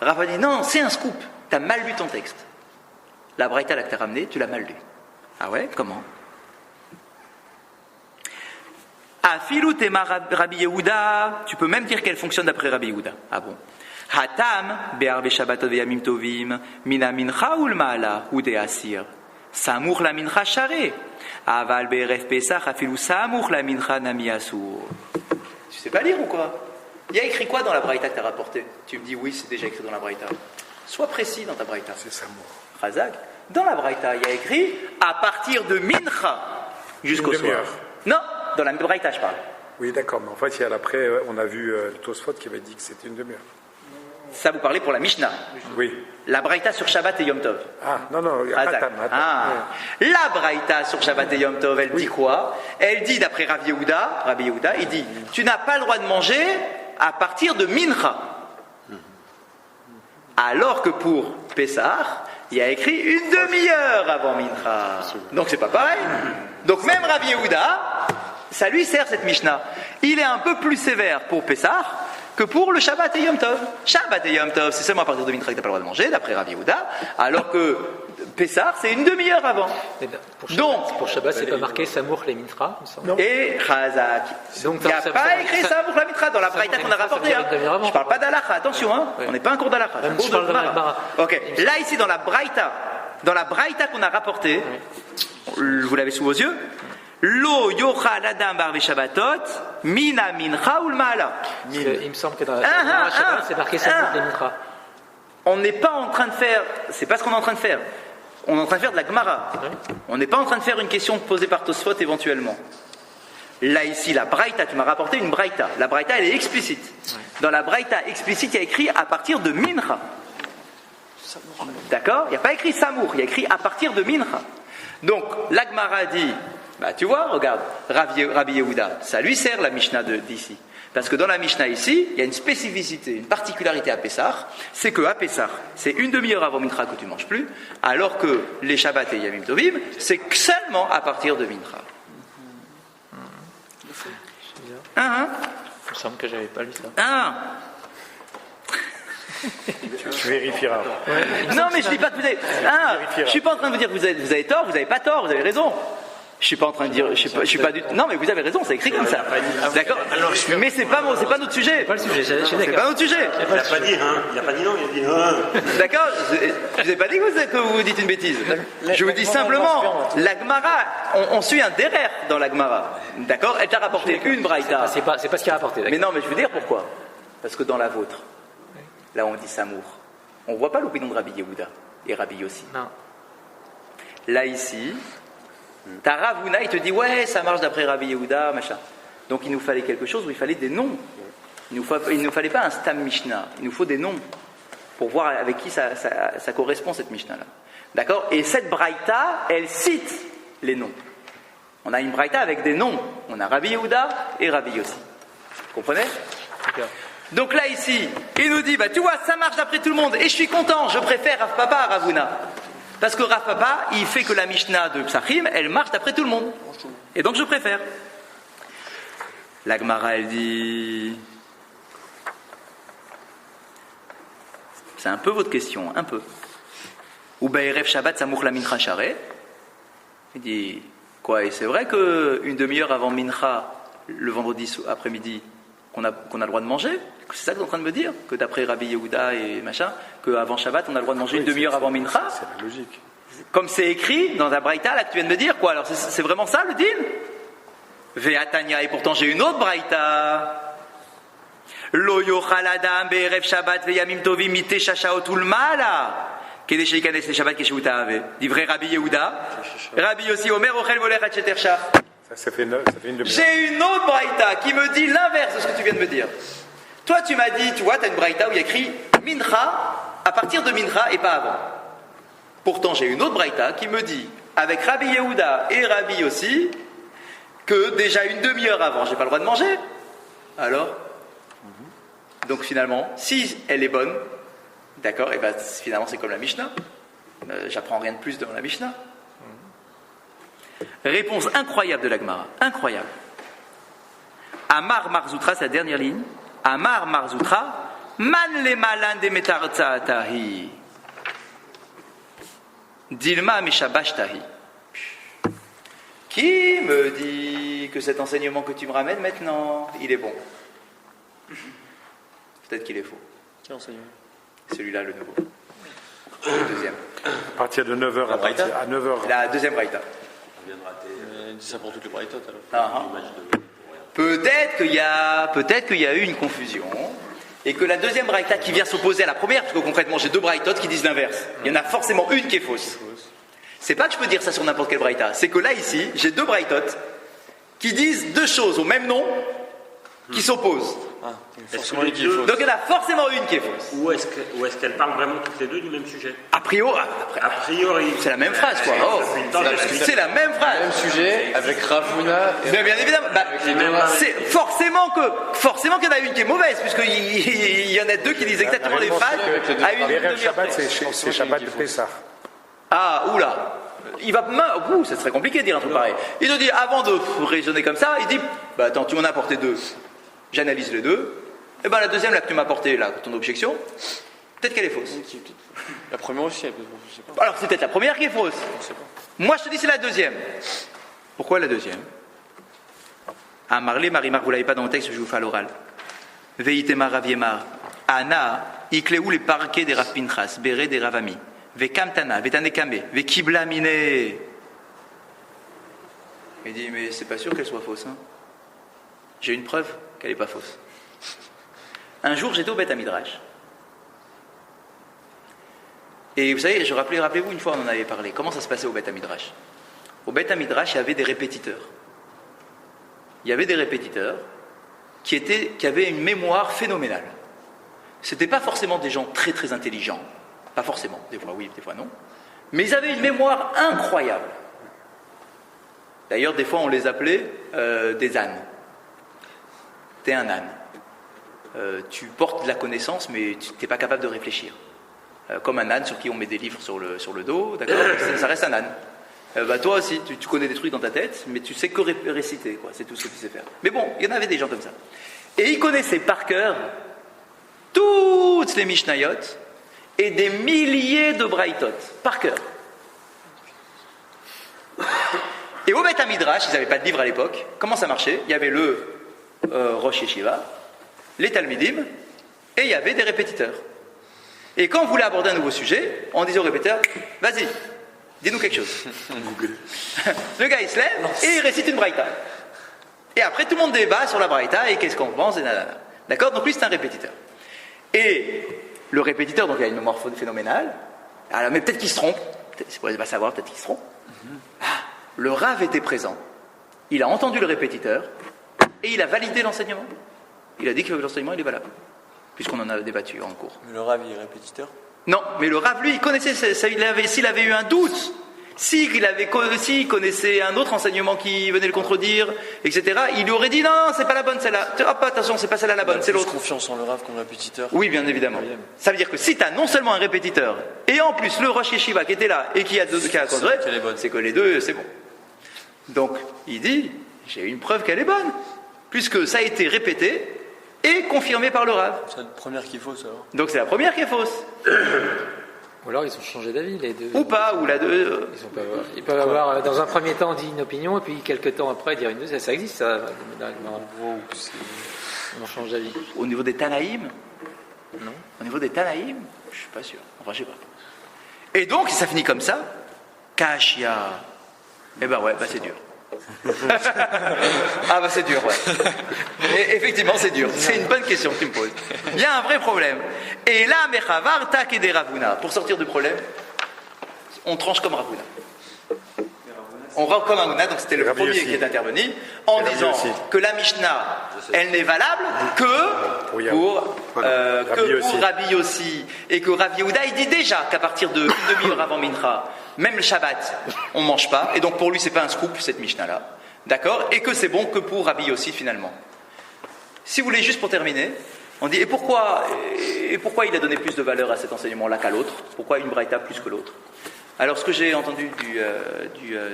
Rav dit non, c'est un scoop. T'as mal lu ton texte. La braïta là que t'as ramené, tu l'as mal lu. Ah ouais? Comment? Afilu tema Rabbi Yehuda, tu peux même dire qu'elle fonctionne d'après Rabbi Yehuda. Ah bon? Hatam be'arve Shabbatot ve'yamim tovim mina mincha ul ma'ala hu de'asir samuch la mincha share aval be'erev pesach afilu samuch la mincha nami asur. Tu sais pas lire ou quoi? Il y a écrit quoi dans la braïta que tu as rapporté? Tu me dis oui, c'est déjà écrit dans la braïta. Sois précis dans ta braïta. C'est samour. Razak, dans la braïta, il y a écrit à partir de mincha jusqu'au soir. Non, dans la braïta je parle. Oui, d'accord, mais en fait, après, on a vu le Tosfot qui avait dit que c'était une demi-heure. Ça, vous parlez pour la Mishnah. Oui. La braïta sur Shabbat et Yom Tov. Ah, non, attends. La braïta sur Shabbat et Yom Tov, elle dit quoi? Elle dit, d'après Rabbi Yehuda, il dit, tu n'as pas le droit de manger à partir de Mincha. Alors que pour Pessah, il y a écrit une demi-heure avant Mincha. Donc c'est pas pareil. Donc même Rabbi Yehuda, ça lui sert cette Mishnah. Il est un peu plus sévère pour Pessah que pour le Shabbat et Yom Tov. Shabbat et Yom Tov, c'est seulement à partir de Mincha que tu n'as pas le droit de manger, d'après Rabbi Yehuda, alors que Pessah, c'est une demi-heure avant. Pour Shabbat, c'est pas marqué Samour les Mincha, il me semble. Et Chazak. Donc il n'y a pas écrit Samour la Mincha dans la braïta qu'on a rapportée. Je ne parle pas d'Alacha, attention, on n'est pas un cours d'Alacha. Je parle de Gemara. Ok, là ici dans la braïta qu'on a rapportée, vous l'avez sous vos yeux, Lo yochal adam barbe Shabbatot mina mincha ul ma'ala. Il me semble que dans la Shabbat, c'est marqué Samour les Mincha. On n'est pas en train de faire, c'est pas ce qu'on est en train de faire. On est en train de faire de la Gemara. On n'est pas en train de faire une question posée par Tosfot éventuellement. Là ici, la braïta, tu m'as rapporté une braïta. La braïta, elle est explicite. Dans la braïta explicite, il y a écrit à partir de Mincha. D'accord? Il n'y a pas écrit Samour, il y a écrit à partir de Mincha. Donc, la Gemara dit, bah tu vois, regarde, Rabbi Yehuda, ça lui sert la Mishnah d'ici. Parce que dans la Mishnah ici, il y a une spécificité, une particularité à Pessah, c'est qu'à Pessah, c'est une demi-heure avant Mincha que tu ne manges plus, alors que les Shabbat et Yamim Tovim, c'est seulement à partir de Mincha. Il me semble que j'avais pas lu ça. Tu vérifieras. Non, mais je dis pas que vous avez. Je suis pas en train de vous dire que vous avez tort, vous n'avez pas tort, vous avez raison. Je suis pas en train de dire, je suis pas du tout. Non, mais vous avez raison, c'est écrit comme ça. D'accord. Mais c'est pas notre sujet. C'est pas le sujet. C'est pas notre sujet. Il n'a pas dit hein. Il n'a pas dit non. Il a dit hein. D'accord. Je vous ai pas dit que vous dites une bêtise. Je vous dis simplement, la Gemara, on suit un derer dans la Gemara. D'accord. Elle t'a rapporté une braïta. C'est pas ce qu'il a rapporté. Mais non, mais je veux dire pourquoi. Parce que dans la vôtre, là on dit Samour, on voit pas l'opinion de Rabbi Yehuda et Rabbi Yossi. Non. Là ici. Ta Ravuna, il te dit ouais, ça marche d'après Rabbi Yehuda, machin. Donc il nous fallait quelque chose où il fallait des noms. Il ne nous fallait pas un Stam Mishnah. Il nous faut des noms pour voir avec qui ça correspond cette Mishnah-là. D'accord? Et cette Braïta, elle cite les noms. On a une Braïta avec des noms. On a Rabbi Yehuda et Rabbi Yossi. Vous comprenez? Donc là ici, il nous dit, bah tu vois, ça marche d'après tout le monde et je suis content, je préfère Rav Papa à Ravuna. Parce que Rav Papa, il fait que la Mishnah de Psachim, elle marche d'après tout le monde. Et donc je préfère. La Gemara, elle dit... C'est un peu votre question, un peu. Ou Ba'erev Shabbat Samour la Mincha Share. Il dit, quoi, et c'est vrai qu'une demi-heure avant Mincha, le vendredi après-midi, qu'on a le droit de manger? C'est ça que tu es en train de me dire? Que d'après Rabbi Yehuda et machin, qu'avant Shabbat, on a le droit de manger une demi-heure avant Mincha? C'est la logique. Comme c'est écrit dans la Braïta, là, que tu viens de me dire, quoi? Alors, c'est vraiment ça, le din? Ve'atanya, et pourtant j'ai une autre Braïta. Lo yochal adam be'erev Shabbat ve'yamim tovim mite shashaot ulmala. Kede sheikanes le Shabbat keshuta ave. Divrei Rabbi Yehuda. Rabbi Yossi Omer ochel volech et shetershach. Ça fait une demi-heure. J'ai une autre Braïta qui me dit l'inverse de ce que tu viens de me dire. Toi, tu m'as dit, tu vois, tu as une Braïta où il y a écrit Mincha, à partir de Mincha et pas avant. Pourtant, j'ai une autre Braïta qui me dit, avec Rabbi Yehuda et Rabbi Yossi, que déjà une demi-heure avant, j'ai pas le droit de manger. Alors, donc finalement, si elle est bonne, d'accord, et ben finalement c'est comme la Mishnah. J'apprends rien de plus dans la Mishnah. Réponse incroyable de la Gemara, incroyable. Amar Marzoutra, c'est la dernière ligne. Amar Marzoutra, man le malan de metarzaatahi. Dilma mishabashtahi. Qui me dit que cet enseignement que tu me ramènes maintenant, il est bon? Peut-être qu'il est faux. Quel enseignement? Celui-là, le nouveau. Le deuxième. À partir de 9h, à 9h. La deuxième braïta. On vient de rater Dis ça pour toutes les braïtotes alors. le match de... Peut-être qu'il y a eu une confusion et que la deuxième braïta qui vient s'opposer à la première, parce que concrètement j'ai deux braïtotes qui disent l'inverse. Il y en a forcément une qui est fausse. C'est pas que je peux dire ça sur n'importe quelle braïta, c'est que là ici j'ai deux braïtotes qui disent deux choses au même nom qui s'opposent. Ah, forcément une qui est fausse. Donc il y en a forcément une qui est fausse. Ou est-ce qu'elles parlent vraiment toutes les deux du même sujet? A priori, c'est la même phrase quoi. Oh, c'est la même phrase. Même sujet avec Ravuna. Mais bien évidemment, c'est forcément qu'il y en a une qui est mauvaise, puisqu'il y en a deux qui disent exactement les phrases à une Les rêves demi-heure Shabbat, près. c'est Shabbat de Pessah. Ah, oula. Il va, ça serait compliqué de dire un truc pareil. Il nous dit, avant de raisonner comme ça, il dit, bah attends, tu m'en as apporté deux. J'analyse les deux. Et ben la deuxième là que tu m'as apporté là, ton objection, peut-être qu'elle est fausse. La première aussi, elle peut, je sais pas. Alors c'est peut-être la première qui est fausse. Moi je te dis c'est la deuxième. Pourquoi la deuxième? Ah Marley, Marimar, vous l'avez pas dans le texte, je vous fais à l'oral. Veitema Raviemar. Ana, Ikleou les parquets des Rav Pinchas, Béré des Ravami. Vekamtana, Vetanekame, Vekiblamine. Il dit, mais c'est pas sûr qu'elle soit fausse. Hein. J'ai une preuve qu'elle n'est pas fausse. Un jour, j'étais au Beth Midrash. Et vous savez, rappelez-vous, une fois on en avait parlé. Comment ça se passait au Beth Midrash? Au Beth Midrash, il y avait des répétiteurs. Il y avait des répétiteurs qui avaient une mémoire phénoménale. Ce n'étaient pas forcément des gens très très intelligents. Pas forcément, des fois oui, des fois non. Mais ils avaient une mémoire incroyable. D'ailleurs, des fois, on les appelait des ânes. T'es un âne. Tu portes de la connaissance, mais tu n'es pas capable de réfléchir. Comme un âne sur qui on met des livres sur le dos, d'accord, ça reste un âne. Toi aussi, tu connais des trucs dans ta tête, mais tu sais que réciter, quoi. C'est tout ce que tu sais faire. Mais bon, il y en avait des gens comme ça. Et ils connaissaient par cœur toutes les Mishnayot et des milliers de Braïtot, par cœur. Et au Beth Midrash, ils n'avaient pas de livre à l'époque. Comment ça marchait? Il y avait le Rosh Yeshiva, les Talmidim, et il y avait des répétiteurs. Et quand on voulait aborder un nouveau sujet, on disait au répétiteur, vas-y, dis-nous quelque chose. Le gars il se lève et il récite une braïta. Et après tout le monde débat sur la braïta et qu'est-ce qu'on pense et nanana. D'accord? Donc lui c'est un répétiteur. Et le répétiteur, donc il a une mémoire phénoménale. Alors, mais peut-être qu'il se trompe. On va savoir, peut-être qu'il se trompe. Le Rav était présent. Il a entendu le répétiteur et il a validé l'enseignement. Il a dit que l'enseignement il est valable. Puisqu'on en a débattu en cours. Mais le Rav, il est répétiteur? Non, mais le Rav, lui, il connaissait, s'il avait eu un doute, s'il connaissait un autre enseignement qui venait le contredire, etc., il lui aurait dit non, c'est pas la bonne celle-là. Hop, attention, c'est pas celle-là la bonne, c'est l'autre. Confiance en le Rav comme répétiteur? Oui, bien évidemment. Ça veut dire que si tu as non seulement un répétiteur, et en plus le Rosh Yeshiva qui était là et qui a contredit, c'est que les deux, c'est bon. Donc, il dit, j'ai une preuve qu'elle est bonne, puisque ça a été répété et confirmé par le Rav. C'est la première qui est fausse alors. Donc c'est la première qui est fausse. Ou alors ils ont changé d'avis les deux. Ou pas, ou la deux. Ils peuvent avoir, dans un premier temps, dit une opinion, et puis quelques temps après, dire une deuxième. Ça existe, ça. On change d'avis. Au niveau des Tanaïm? Non. Au niveau des Tanaïm? Je suis pas sûr. Enfin, je sais pas. Et donc, ça finit comme ça. Kashia. Eh ben ouais, c'est dur. Ah c'est dur, ouais. Et effectivement c'est dur. C'est une bonne question que tu me poses. Il y a un vrai problème. Et là, mechavar tak de Ravuna. Pour sortir du problème, on tranche comme Ravuna. On rentre comme Ravuna, donc c'était le Rabbi premier aussi. qui est intervenu, en Rabbi disant aussi. que la Mishnah, elle n'est valable que pour Rabbi Yossi. Et que Rabbi Yehuda, il dit déjà qu'à partir de une demi-heure avant Mincha, même le Shabbat, on ne mange pas. Et donc pour lui, c'est pas un scoop, cette Mishnah-là. D'accord? Et que c'est bon que pour Rabbi Yossi finalement. Si vous voulez, juste pour terminer, on dit et pourquoi il a donné plus de valeur à cet enseignement-là qu'à l'autre? Pourquoi une braïta plus que l'autre? Alors, ce que j'ai entendu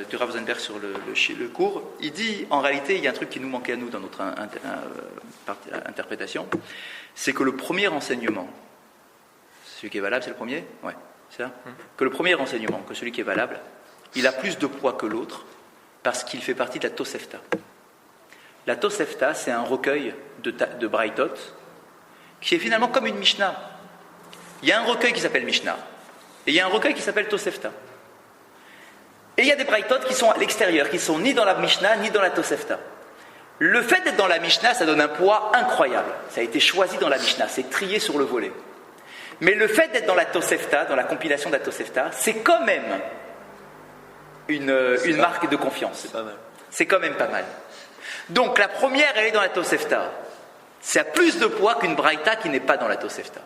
du Rav Zenberg sur le cours, il dit, en réalité, il y a un truc qui nous manquait à nous dans notre interprétation, c'est que le premier enseignement, celui qui est valable, c'est le premier? Ouais, c'est ça? Que le premier enseignement, que celui qui est valable, il a plus de poids que l'autre, parce qu'il fait partie de la Tosefta. La Tosefta, c'est un recueil de Braïtot, qui est finalement comme une Mishnah. Il y a un recueil qui s'appelle Mishnah, et il y a un recueil qui s'appelle Tosefta. Et il y a des Braïtot qui sont à l'extérieur, qui sont ni dans la Mishnah, ni dans la Tosefta. Le fait d'être dans la Mishnah, ça donne un poids incroyable. Ça a été choisi dans la Mishnah, c'est trié sur le volet. Mais le fait d'être dans la Tosefta, dans la compilation de la Tosefta, c'est quand même une marque de confiance. C'est quand même pas mal. Donc la première, elle est dans la Tosefta. Ça a plus de poids qu'une Braïta qui n'est pas dans la Tosefta.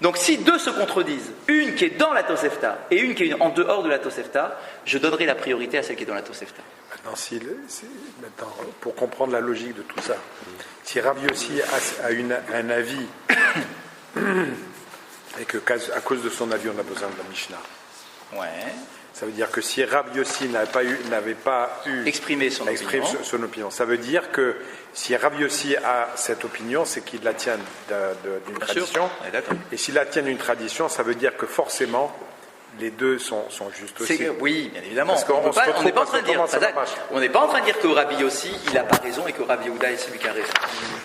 Donc si deux se contredisent, une qui est dans la Tosefta et une qui est en dehors de la Tosefta, je donnerai la priorité à celle qui est dans la Tosefta. Maintenant, pour comprendre la logique de tout ça, si Rav Yossi a un avis et que à cause de son avis on a besoin de la Mishnah, ça veut dire que si Rav Yossi n'avait pas eu exprimé son opinion, ça veut dire que si Rav Yossi a cette opinion, c'est qu'il la tient d'une tradition. Et s'il la tient d'une tradition, ça veut dire que forcément, les deux sont justes aussi. Oui, bien évidemment. On n'est pas en train de dire que Rabbi Yossi, il n'a pas raison et que Rabbi Yehuda est celui qui a raison.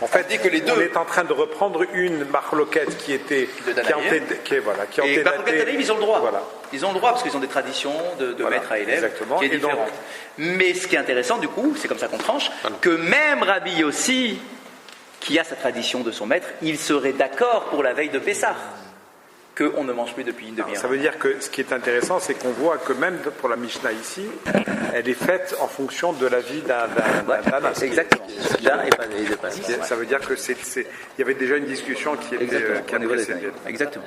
En fait, on est en train de reprendre une marloquette qui était et marloquette Tanaïm, ils ont le droit. Voilà. Ils ont le droit parce qu'ils ont des traditions de maître à élève qui est différente. Mais ce qui est intéressant du coup, c'est comme ça qu'on tranche, que même Rabbi Yossi, qui a sa tradition de son maître, il serait d'accord pour la veille de Pessah. Qu'on ne mange plus depuis une demi-heure. Ça veut dire que ce qui est intéressant, c'est qu'on voit que même pour la Mishnah ici, elle est faite en fonction de la vie d'un exactement. Ça veut dire que il y avait déjà une discussion qui a précédé. Exactement.